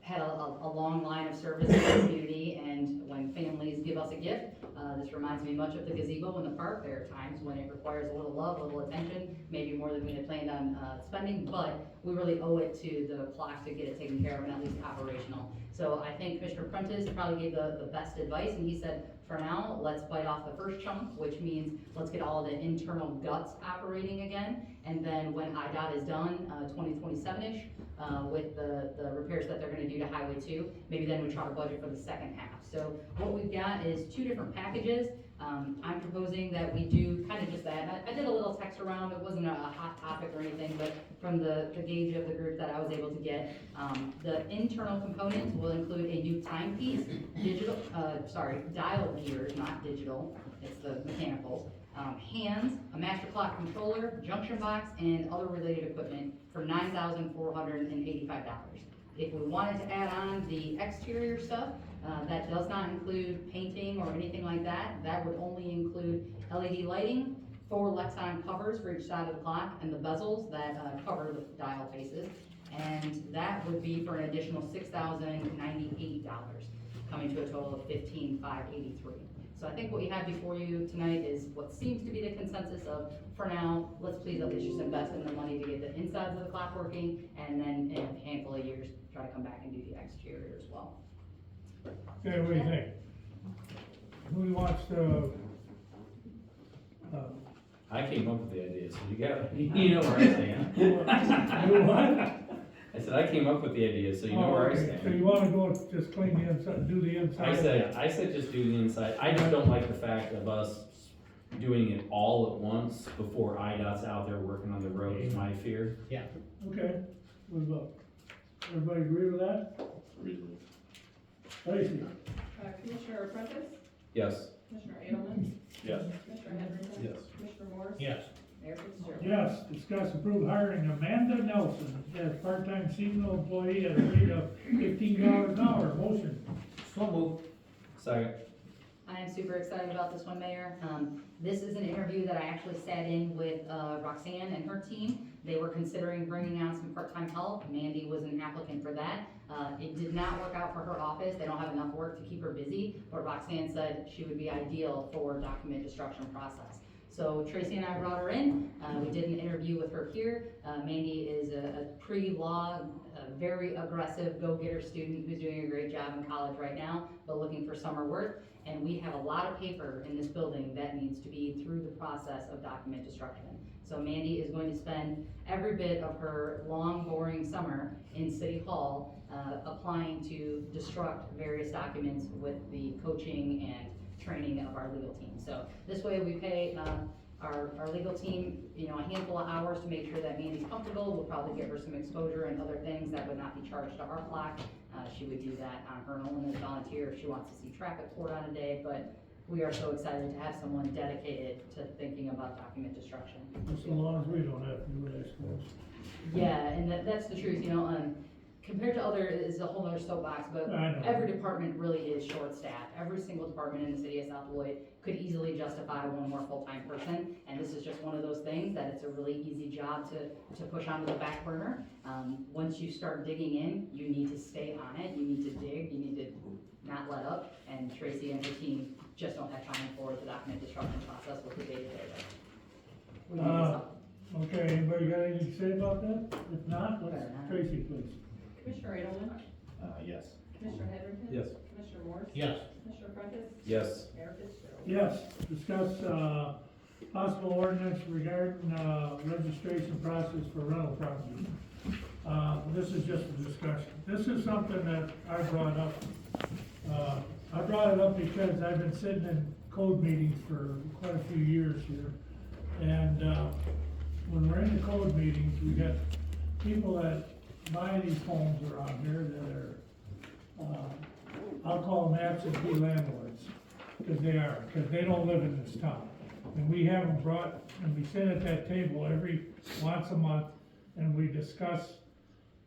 Had a long line of service in the community, and when families give us a gift, this reminds me much of the gazebo in the park. There are times when it requires a little love, a little attention, maybe more than we had planned on spending, but we really owe it to the clock to get it taken care of and at least operational. So I think Commissioner Prentice probably gave the best advice, and he said, for now, let's bite off the first chunk, which means let's get all the internal guts operating again, and then when IDOT is done, 2027-ish, with the repairs that they're gonna do to Highway 2, maybe then we try to budget for the second half. So what we've got is 2 different packages. I'm proposing that we do kind of just that. I did a little text around, it wasn't a hot topic or anything, but from the gauge of the group that I was able to get, the internal components will include a new timepiece, dial gears, not digital, it's the mechanicals, hands, a master clock controller, junction box, and other related equipment for $9,485. If we wanted to add on the exterior stuff, that does not include painting or anything like that. That would only include LED lighting, 4 Lexan covers for each side of the clock, and the bezels that cover the dial faces. And that would be for an additional $6,098, coming to a total of $15,583. So I think what you have before you tonight is what seems to be the consensus of, for now, let's please at least just invest in the money to get the insides of the clock working, and then in a handful of years, try to come back and do the exterior as well. okay, what do you think? Who wants to, I came up with the idea, so you got, you know where I stand. do what? I said, I came up with the idea, so you know where I Okay, stand. So you wanna go just clean the inside, do the inside? I said just do the inside. I just don't like the fact of us doing it all at once before IDOT's out there working on the road is my fear. Okay, what about, everybody agree with that? Tracy? Commissioner Prentice, Yes. Commissioner Edelman, Yes. Commissioner Heatherington. Yes. Commissioner Morris. Yes. Mayor Fitzgerald. Yes, discuss approve hiring Amanda Nelson as part-time seasonal employee at a rate of $15 an hour. Motion. So moved. Second. I am super excited about this one, Mayor. This is an interview that I actually sat in with Roxanne and her team. They were considering bringing on some part-time help. Mandy was an applicant for that. It did not work out for her office. They don't have enough work to keep her busy, but Roxanne said she would be ideal for document destruction process. So Tracy and I brought her in. We did an interview with her here. Mandy is a pre-law, very aggressive go-getter student who's doing a great job in college right now, but looking for summer work. And we have a lot of paper in this building that needs to be through the process of document destruction. So Mandy is going to spend every bit of her long, boring summer in City Hall applying to destruct various documents with the coaching and training of our legal team. So this way we pay our legal team, a handful of hours to make sure that Mandy's comfortable. We'll probably give her some exposure and other things that would not be charged to our clock. She would do that on her own as a volunteer if she wants to see traffic court on a day, but we are so excited to have someone dedicated to thinking about document destruction. So long as we don't have to do it, I suppose. Yeah, and that's the truth, compared to other, is a whole other soapbox, but I know. every department really is short-staffed. Every single department in the city of South Beloit could easily justify one more full-time person, and this is just one of those things that it's a really easy job to push onto the back burner. Once you start digging in, you need to stay on it, you need to dig, you need to not let up, and Tracy and her team just don't have time for the document destruction process with the day-to-day. We need this help. Okay, anybody got anything to say about that? If not, let's, Tracy, please. Commissioner Edelman, Yes. Commissioner Heatherington? Yes. Commissioner Morse? Yes. Commissioner Prentice? Yes. Mayor Fitzgerald? Yes, discuss, possible ordinance regarding, registration process for rental property. This is just a discussion. This is something that I brought up. I brought it up because I've been sitting in code meetings for quite a few years here. And, when we're in the code meetings, we got people that buy these homes around here that are, I'll call them absentee landlords, because they don't live in this town. And we have them brought, and we sit at that table once a month, and we discuss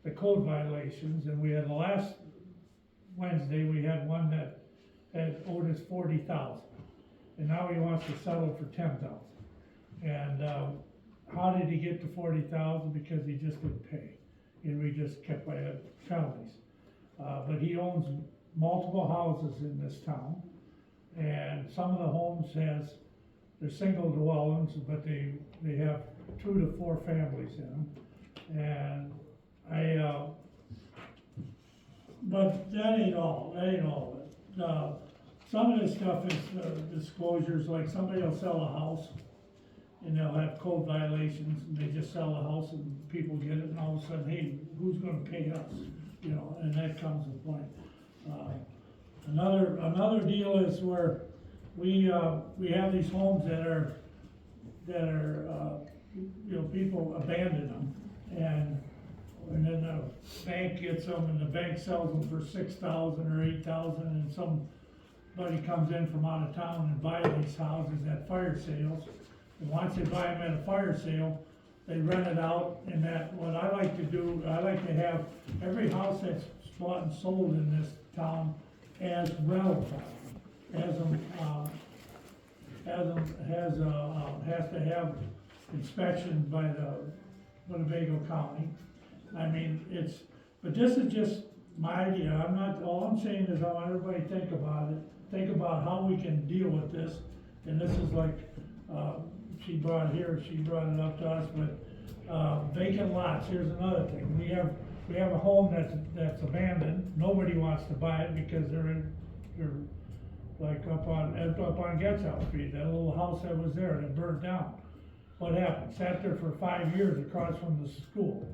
the code violations, and we had last Wednesday, we had one that had owed us $40,000, and now he wants to settle for $10,000. And, how did he get to $40,000? Because he just didn't pay, and we just kept by penalties. But he owns multiple houses in this town, and some of the homes they're single dwellings, but they have 2 to 4 families in them. And but that ain't all of it. Some of this stuff is disclosures, like somebody will sell a house, and they'll have code violations, and they just sell the house and people get it, and all of a sudden, hey, who's gonna pay us? You know, and that comes to play. Another deal is where we have these homes that are, you know, people abandon them, and then the bank gets them, and the bank sells them for $6,000 or $8,000, and somebody comes in from out of town and buys these houses at fire sales. And once they buy them at a fire sale, they rent it out, and what I like to do, I like to have every house that's bought and sold in this town as rental property, has to have inspection by the Winnebago County. I mean, but this is just my idea. All I'm saying is I want everybody to think about it, think about how we can deal with this. And this is like, she brought it up to us, but, vacant lots, here's another thing. We have a home that's abandoned, nobody wants to buy it because they're like up on Getzow Street, that little house that was there that burned down. What happened? Sat there for 5 years across from the school.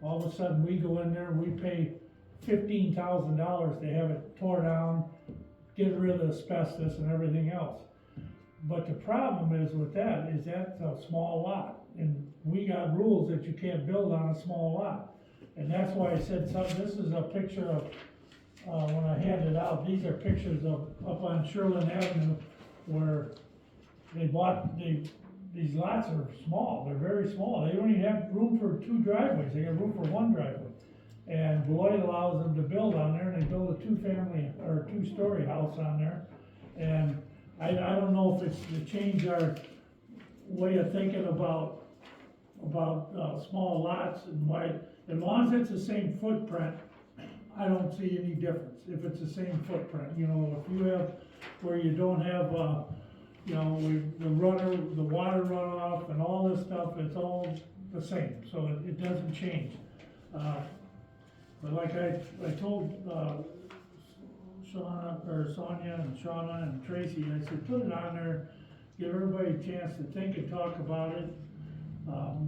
All of a sudden, we go in there, we pay $15,000 to have it tore down, get rid of the asbestos and everything else. But the problem is with that, is that's a small lot, and we got rules that you can't build on a small lot. And that's why I said this is a picture of, when I handed out, these are pictures of up on Sherland Avenue where they bought, these lots are small, they're very small. They don't even have room for 2 driveways, they got room for 1 driveway. And Beloit allows them to build on there, and they build a 2-family or 2-story house on there. And I don't know if it's to change our way of thinking about small lots and why, as long as it's the same footprint, I don't see any difference. If it's the same footprint, you know, if you have, where you don't have, you know, the water runoff and all this stuff, it's all the same, so it doesn't change. But like I told, Sonia and Shauna and Tracy, I said, put it on there, give everybody a chance to think and talk about it.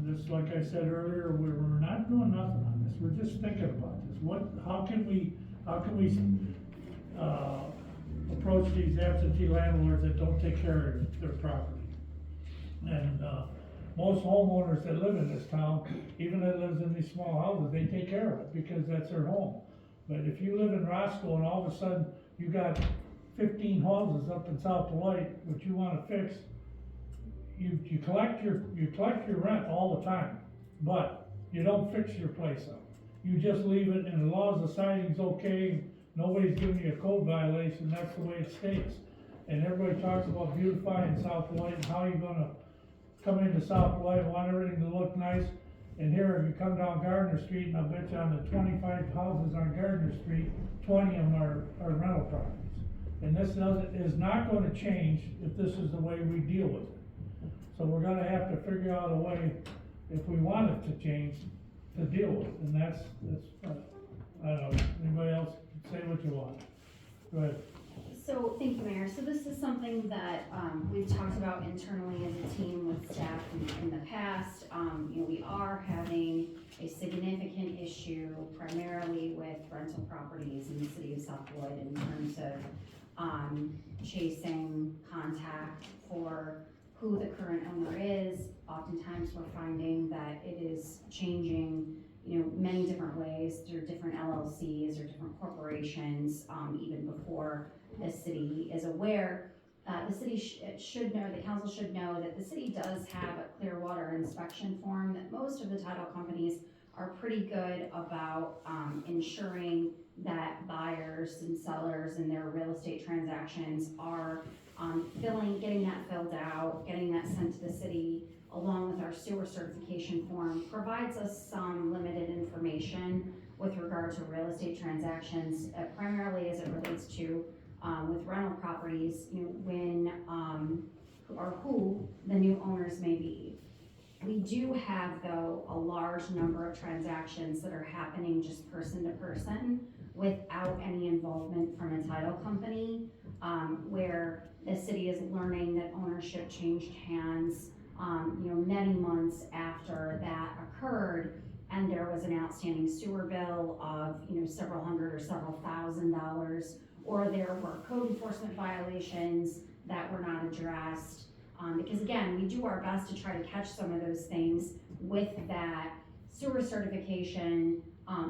Just like I said earlier, we're not doing nothing on this, we're just thinking about this. How can we approach these absentee landlords that don't take care of their property? And, most homeowners that live in this town, even that lives in these small houses, they take care of it because that's their home. But if you live in Roscoe and all of a sudden you got 15 houses up in South Beloit, which you wanna fix, you collect your rent all the time, but you don't fix your place up. You just leave it, and as long as the siding's okay, nobody's giving you a code violation, that's the way it stays. And everybody talks about beautifying South Beloit and how you're gonna come into South Beloit and want everything to look nice. And here, if you come down Gardner Street, and I bet you on the 25 houses on Gardner Street, 20 of them are rental properties. And this is not gonna change if this is the way we deal with it. So we're gonna have to figure out a way, if we want it to change, to deal with it. And I don't know, anybody else, say what you want. Go ahead. So, thank you, Mayor. So this is something that, we've talked about internally as a team with staff in the past. You know, we are having a significant issue primarily with rental properties in the city of South Floyd in terms of, chasing contact for who the current owner is. Oftentimes, we're finding that it is changing, you know, many different ways through different LLCs or different corporations, even before the city is aware. The city should know, the council should know that the city does have a Clearwater inspection form that most of the title companies are pretty good about ensuring that buyers and sellers in their real estate transactions are getting that filled out, getting that sent to the city, along with our sewer certification form, provides us some limited information with regard to real estate transactions, primarily as it relates to with rental properties, you know, when or who the new owners may be. We do have, though, a large number of transactions that are happening just person to person without any involvement from a title company, where the city is learning that ownership changed hands, you know, many months after that occurred, and there was an outstanding sewer bill of, you know, several hundred or several $1,000s, or there were code enforcement violations that were not addressed. Because again, we do our best to try to catch some of those things with that sewer certification,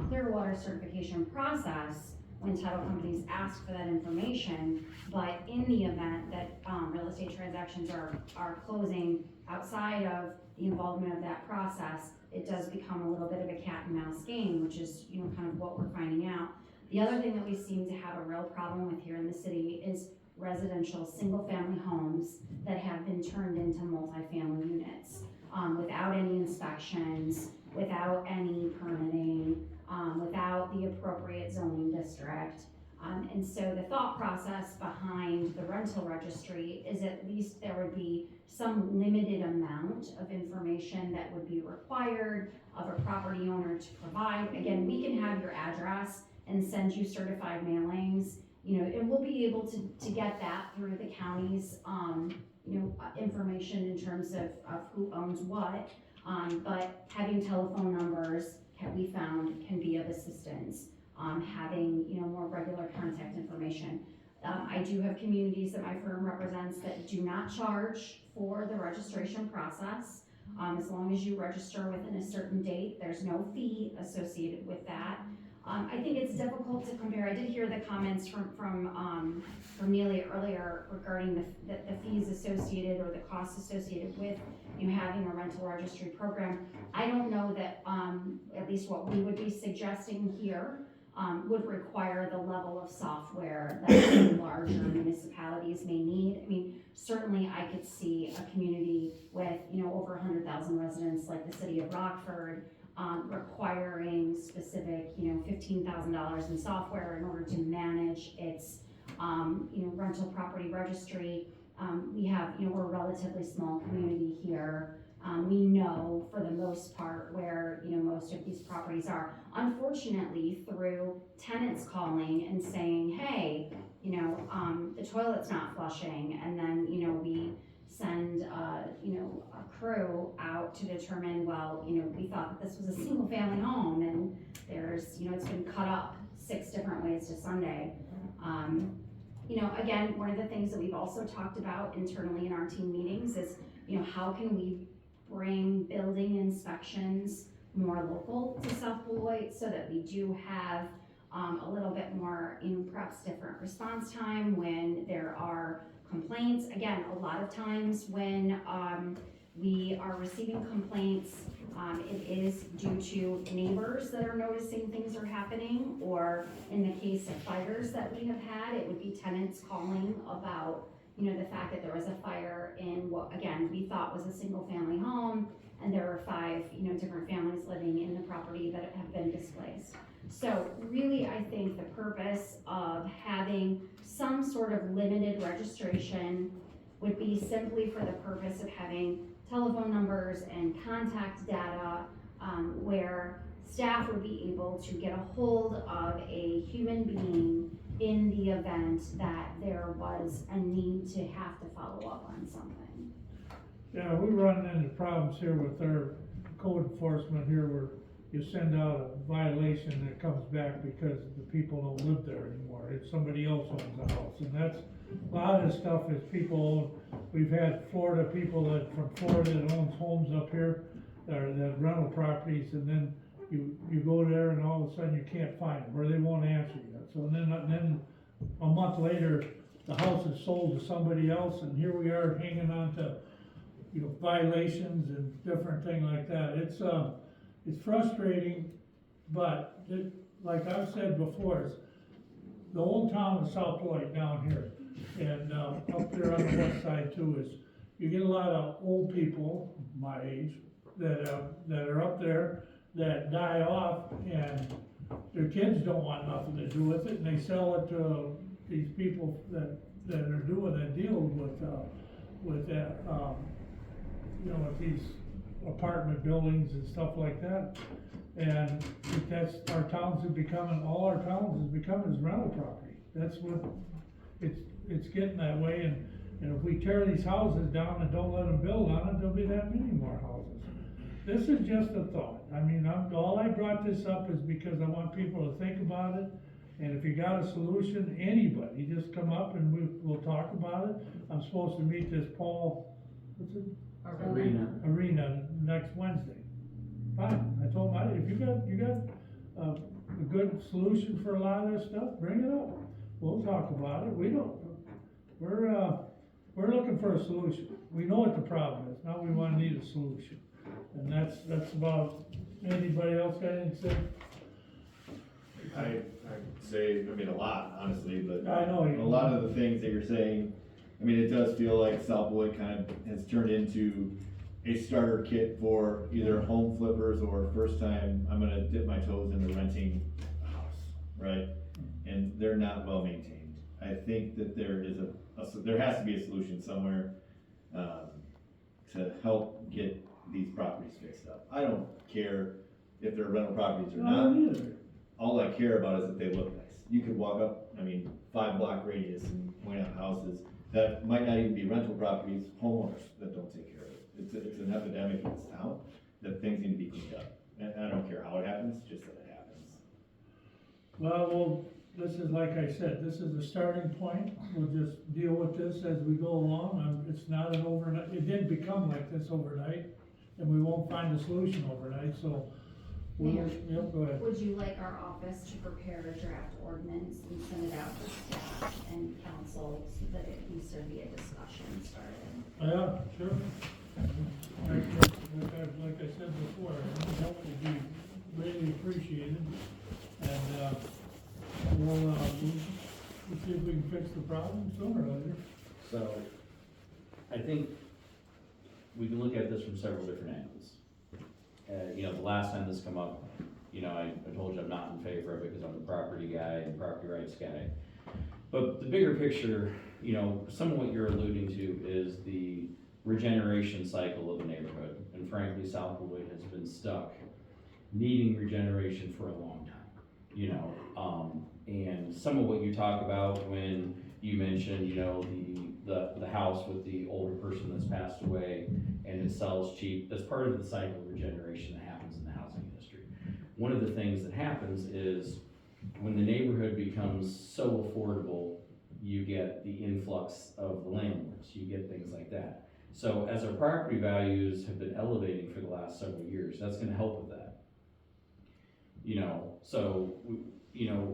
Clearwater certification process when title companies ask for that information. But in the event that real estate transactions are closing outside of the involvement of that process, it does become a little bit of a cat and mouse game, which is, you know, kind of what we're finding out. The other thing that we seem to have a real problem with here in the city is residential single-family homes that have been turned into multifamily units without any inspections, without any permitting, without the appropriate zoning district. And so the thought process behind the rental registry is at least there would be some limited amount of information that would be required of a property owner to provide. Again, we can have your address and send you certified mailings, you know, and we'll be able to get that through the county's, you know, information in terms of who owns what. But having telephone numbers, we found, can be of assistance. Having, you know, more regular contact information. I do have communities that my firm represents that do not charge for the registration process. As long as you register within a certain date, there's no fee associated with that. I think it's difficult to compare. I did hear the comments from Neely earlier regarding the fees associated or the costs associated with, you know, having a rental registry program. I don't know that at least what we would be suggesting here would require the level of software that larger municipalities may need. I mean, certainly I could see a community with, you know, over 100,000 residents like the city of Rockford requiring specific, you know, $15,000 in software in order to manage its, you know, rental property registry. We have, you know, we're a relatively small community here. We know for the most part where, you know, most of these properties are. Unfortunately, through tenants calling and saying, hey, you know, the toilet's not flushing, and then, you know, we send, you know, a crew out to determine, well, you know, we thought that this was a single family home, and there's, you know, it's been cut up 6 different ways to Sunday. You know, again, one of the things that we've also talked about internally in our team meetings is, you know, how can we bring building inspections more local to South Beloit so that we do have a little bit more, you know, perhaps different response time when there are complaints. Again, a lot of times when we are receiving complaints, it is due to neighbors that are noticing things are happening, or in the case of fires that we have had, it would be tenants calling about, you know, the fact that there was a fire in what, again, we thought was a single family home, and there were 5, you know, different families living in the property that have been displaced. So really, I think the purpose of having some sort of limited registration would be simply for the purpose of having telephone numbers and contact data, where staff would be able to get a hold of a human being in the event that there was a need to have to follow up on something. Yeah, we run into problems here with our code enforcement here where you send out a violation and it comes back because the people don't live there anymore. It's somebody else owns the house, and that's, a lot of this stuff is people own. We've had Florida people that, from Florida that owns homes up here, or that rental properties, and then you go there and all of a sudden you can't find them, or they won't answer you. So then a month later, the house is sold to somebody else, and here we are hanging on to, you know, violations and different thing like that. It's frustrating, but like I've said before, it's the old town of South Lloyd down here, and up there on the west side too, is you get a lot of old people, my age, that are up there, that die off, and their kids don't want nothing to do with it, and they sell it to these people that are doing that deal with that, you know, with these apartment buildings and stuff like that. And that's, our towns are becoming, all our towns is becoming is rental property. That's what, it's getting that way, and if we tear these houses down and don't let them build on it, there'll be that many more houses. This is just a thought. I mean, all I brought this up is because I want people to think about it, and if you got a solution, anybody, just come up and we'll talk about it. I'm supposed to meet this Paul, what's it? Arena next Wednesday. Fine, I told him, if you got a good solution for a lot of this stuff, bring it up. We'll talk about it. We're looking for a solution. We know what the problem is, now we need a solution. And that's about, anybody else got anything to say? I'd say, I mean, a lot, honestly, but I know you. a lot of the things that you're saying, I mean, it does feel like South Lloyd kind of has turned into a starter kit for either home flippers or first time, I'm gonna dip my toes into renting a house, right? And they're not well maintained. I think that there is there has to be a solution somewhere, to help get these properties fixed up. I don't care if they're rental properties or not. Either. All I care about is that they look nice. You could walk up, 5-block radius and point out houses that might not even be rental properties, homeowners that don't take care of it. It's an epidemic in this town, that things need to be cleaned up. And I don't care how it happens, just that it happens. Well, this is, like I said, this is the starting point. We'll just deal with this as we go along. It's not an overnight, it didn't become like this overnight, and we won't find a solution overnight, so. Mayor, Yep, go ahead. would you like our office to prepare a draft ordinance and send it out to staff and council so that it can start to be a discussion started? Yeah, sure. Like I said before, help would be greatly appreciated, and, we'll see if we can fix the problem sooner or later. So, I think we can look at this from several different angles. The last time this come up, I told you I'm not in favor of it because I'm a property guy and property rights guy. But the bigger picture, some of what you're alluding to is the regeneration cycle of a neighborhood. And frankly, South Lloyd has been stuck needing regeneration for a long time, and some of what you talk about when you mentioned, the house with the older person that's passed away and it sells cheap, that's part of the cycle of regeneration that happens in the housing industry. One of the things that happens is when the neighborhood becomes so affordable, you get the influx of the landlords, you get things like that. So as our property values have been elevating for the last several years, that's gonna help with that.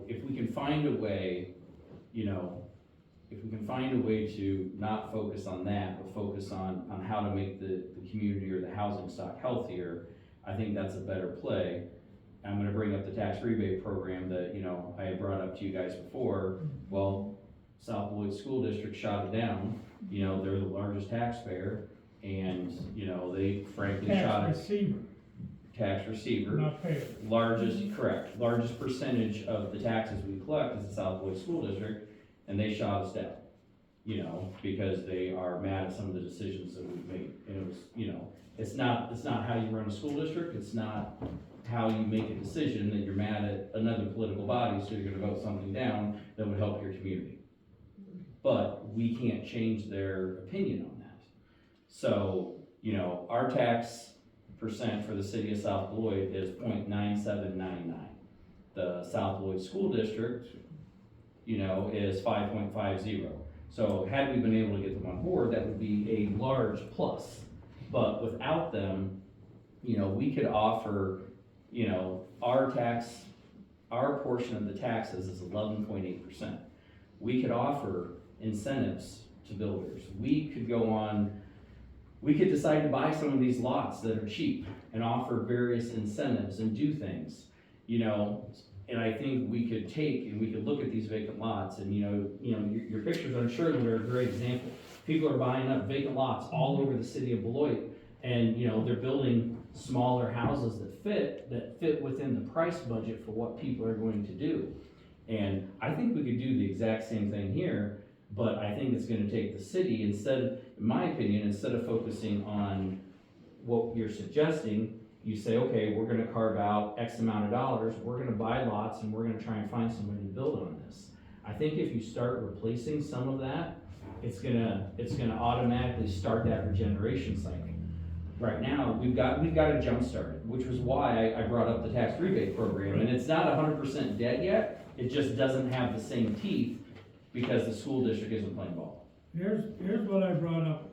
If we can find a way, to not focus on that, but focus on how to make the community or the housing stock healthier, I think that's a better play. I'm gonna bring up the tax rebate program that, I had brought up to you guys before. Well, South Lloyd School District shot it down. They're the largest taxpayer, and, they frankly shot it. Tax receiver. Not payer. Largest percentage of the taxes we collect is the South Lloyd School District, and they shot us down, because they are mad at some of the decisions that we've made. And it was, it's not how you run a school district, it's not how you make a decision that you're mad at another political body, so you're gonna vote something down that would help your community. But we can't change their opinion on that. So, you know, our tax percent for the city of South Beloit is 0.9799. The South Beloit School District, you know, is 5.50. So had we been able to get them on board, that would be a large plus. But without them, you know, we could offer, you know, our portion of the taxes is 11.8%. We could offer incentives to builders. We could decide to buy some of these lots that are cheap and offer various incentives and do things, you know. And I think we could look at these vacant lots and, you know, your pictures, I'm sure, they're a great example. People are buying up vacant lots all over the city of Beloit, and, you know, they're building smaller houses that fit within the price budget for what people are going to do. And I think we could do the exact same thing here, but I think it's gonna take the city, in my opinion, instead of focusing on what you're suggesting, you say, okay, we're gonna carve out X amount of dollars, we're gonna buy lots, and we're gonna try and find somebody to build on this. I think if you start replacing some of that, it's gonna automatically start that regeneration cycle. Right now, we've got to jumpstart it, which was why I brought up the tax rebate program, and it's not 100% dead yet, it just doesn't have the same teeth because the school district isn't playing ball. Here's what I brought up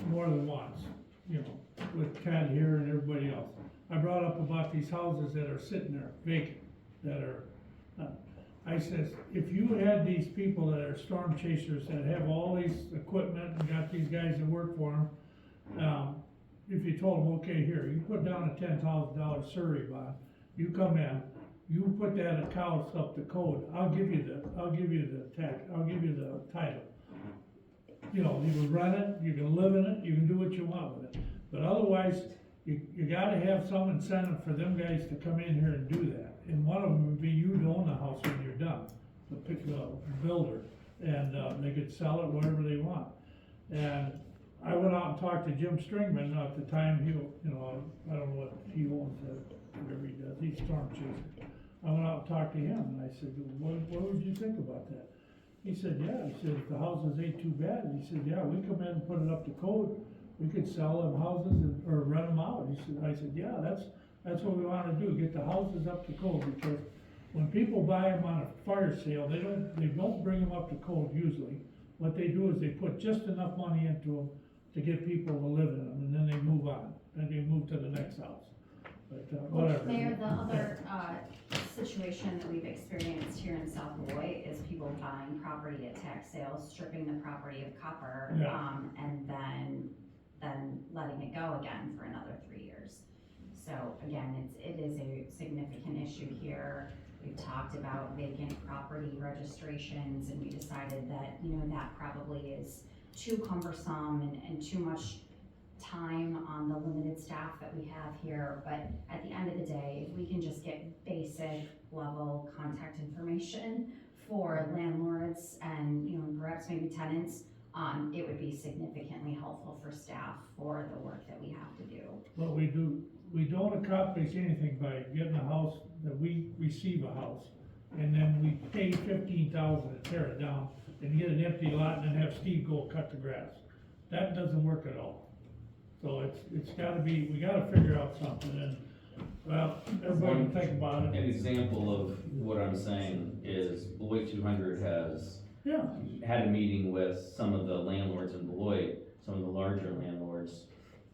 more than once, you know, with Ted here and everybody else. I brought up about these houses that are sitting there vacant, that are, I says, if you had these people that are storm chasers that have all these equipment and got these guys that work for them, if you told them, okay, here, you put down a $10,000 survey bond, you come in, you put that account up to code, I'll give you the tax, I'll give you the title. You know, you can rent it, you can live in it, you can do what you want with it, but otherwise, you gotta have some incentive for them guys to come in here and do that. And one of them would be you to own the house when you're done, the builder, and they could sell it whatever they want. And I went out and talked to Jim Stringman at the time. I don't know what he owns, whatever he does, he's storm chaser. I went out and talked to him, and I said, what would you think about that? He said, yeah, he said, if the houses ain't too bad, he said, yeah, we come in and put it up to code, we could sell them houses or rent them out. I said, yeah, that's what we wanna do, get the houses up to code, because when people buy them on a fire sale, they don't bring them up to code usually. What they do is they put just enough money into them to get people to live in them, and then they move on, and they move to the next house. But, whatever. Mayor, the other, situation that we've experienced here in South Beloit is people buying property at tax sales, stripping the property of copper, Yeah. And then letting it go again for another 3 years. So again, it is a significant issue here. We've talked about vacant property registrations, and we decided that, you know, that probably is too cumbersome and too much time on the limited staff that we have here. But at the end of the day, if we can just get basic level contact information for landlords and, you know, perhaps maybe tenants, it would be significantly helpful for staff for the work that we have to do. But we don't accomplish anything by getting a house, that we receive a house, and then we pay $15,000 to tear it down and get an empty lot and then have Steve go cut the grass. That doesn't work at all. So it's gotta be, we gotta figure out something, and, well, everybody can think about An it. example of what I'm saying is Beloit 200 has Yeah, had a meeting with some of the landlords in Beloit, some of the larger landlords,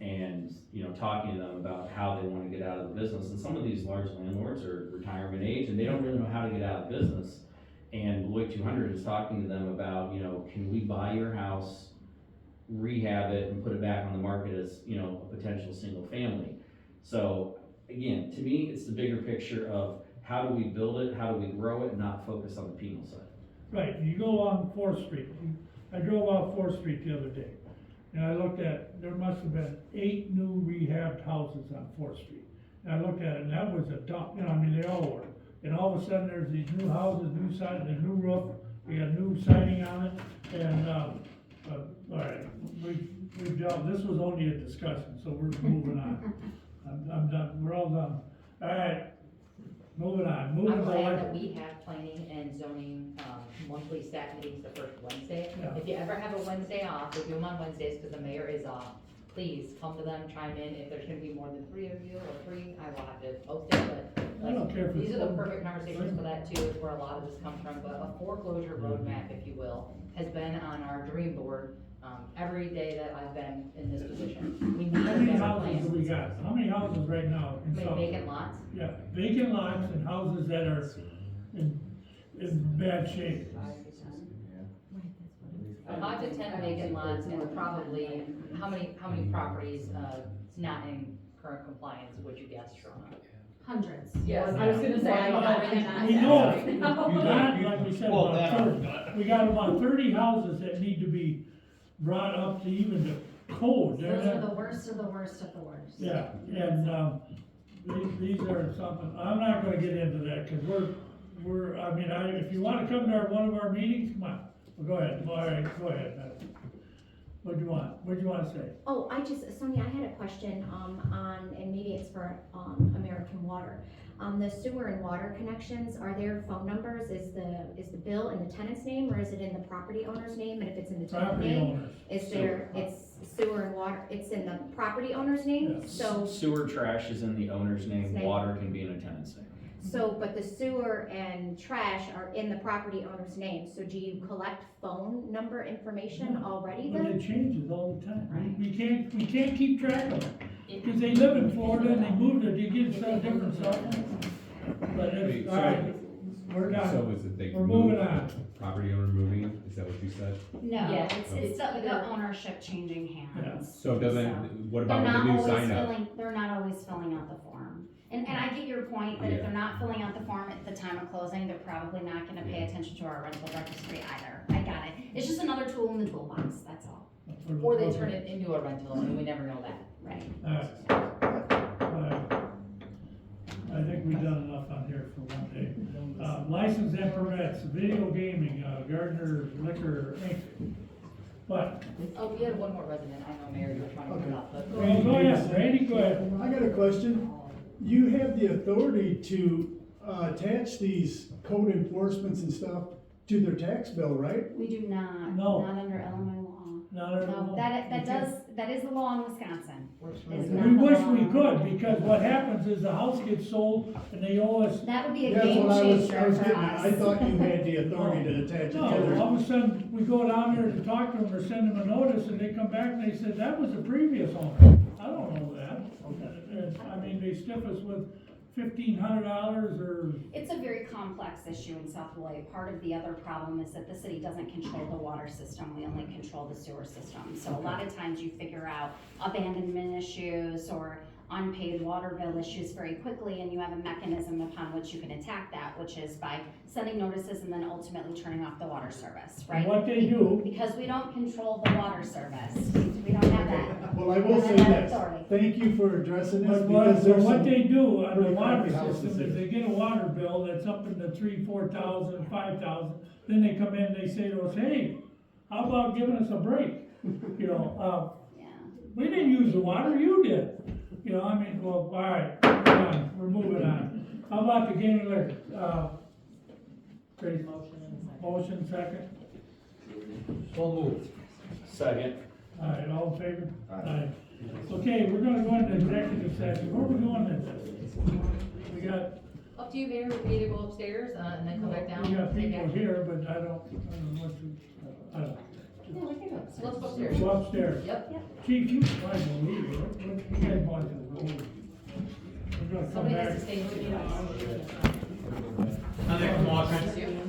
and, you know, talking to them about how they wanna get out of the business. And some of these large landlords are retirement age, and they don't really know how to get out of business. And Beloit 200 is talking to them about, you know, can we buy your house, rehab it, and put it back on the market as, you know, a potential single family. So again, to me, it's the bigger picture of how do we build it, how do we grow it, and not focus on the penal side. right, you go along 4th Street, I drove out 4th Street the other day, and I looked at, there must have been 8 new rehabbed houses on 4th Street. And I looked at it, and that was a dump, you know, I mean, they all were. And all of a sudden, there's these new houses, new siding, a new roof, we got new siding on it, and, all right, we've dealt, this was only a discussion, so we're moving on. I'm done, we're all done. Alright, moving on, I'm moving glad on. that we have planning and zoning, monthly staff meetings the first Wednesday. Yeah. If you ever have a Wednesday off, we do them on Wednesdays because the mayor is off. Please come to them, chime in. If there's gonna be more than 3 of you or 3, I will have to post it, but I don't care if it's these are the four. perfect conversations for that too, is where a lot of this comes from. But a foreclosure roadmap, if you will, has been on our dream board, every day that I've been in this position. We need How a many better houses do plan. we got? How many houses right now in Like South? vacant lots. Yeah, vacant lots and houses that are in bad shape. 5 to 10 vacant lots and probably, how many properties, not in current compliance would you guess, Shawna? Hundreds. Yes. I was gonna say, I cannot. We know, not like we said, Well, about now- 30. We got about 30 houses that need to be brought up to even the code. They're Those are not- the worst of the worst of the worst. Yeah, and, these are something, I'm not gonna get into that, cause I mean, if you wanna come to one of our meetings, come on, well, go ahead, all right, go ahead. What'd you wanna say? Oh, Sonia, I had a question, and maybe it's for, American Water. The sewer and water connections, are there phone numbers? Is the bill in the tenant's name, or is it in the property owner's name? And if it's in the tenant's Property name, owners. it's sewer and water, it's in the property owner's name? Yeah. So, Sewer trash is in the owner's name, Name. water can be in a tenant's name. but the sewer and trash are in the property owner's name, so do you collect phone number information already But then? it changes all the time. Right. We can't keep track of them, because they live in Florida and they moved it, you get some different stuff. But it's, all right, we're So done, is it they we're move, moving on. property owner moving, is that what you said? No, Yeah, it's the ownership changing hands. So it doesn't, what about They're with the not new always sign up? they're not always filling out the form. And I get your point, that if they're not filling out the form at the time of closing, they're probably not gonna pay attention to our rental registry either. I got it. It's just another tool in the toolbox, that's all. Or they turn it into a rental and we never know that. Right. I think we've done enough on here for one day. License and permits, video gaming, Gardner Liquor Inc. But, Oh, we had one more resident. I know, Mayor, you were trying to bring it up, but. well, go ahead, Randy, go ahead. I got a question. You have the authority to attach these code enforcements and stuff to their tax bill, right? We do not, No. not under Illinois law. No, That is the law in Wisconsin. It's we not the wish law. we could, because what happens is the house gets sold and they owe us. That would be a That's game what I was changer for getting at. I us. thought you had the authority to attach it to No, their. all of a sudden, we go down there to talk to them or send them a notice and they come back and they said, that was the previous owner. I don't know that. I mean, they stiff us with $1,500 or, It's a very complex issue in South Beloit. Part of the other problem is that the city doesn't control the water system, we only control the sewer system. So a lot of times you figure out abandonment issues or unpaid water bill issues very quickly, and you have a mechanism upon which you can attack that, which is by sending notices and then ultimately turning off the water service, right? what they do. Because we don't control the water service, we don't have that. Well, I will We say don't have that this. authority. Thank you for addressing this But because there's what some. they do on the pretty water crappy houses system is here. they get a water bill that's up in the 3,000, 4,000, 5,000. Then they come in and they say to us, hey, how about giving us a break? You know, Yeah. we didn't use the water, you did. You know, I mean, well, all right, we're moving on. How about the gaming liquor? Tracy, motion second. Second. All right, all in favor? Aye. Okay, we're gonna go into executive session. Where are we going with this? We got, Up to you, Mayor, we either go upstairs, and then come back down. we got take people action. here, but I don't know what to, I don't. Yeah, we can go. So let's go upstairs. Go upstairs. Yep. Chief, you might as well leave. What you guys want to do? We're gonna come Somebody back. has to stay with you. I think I'm walking.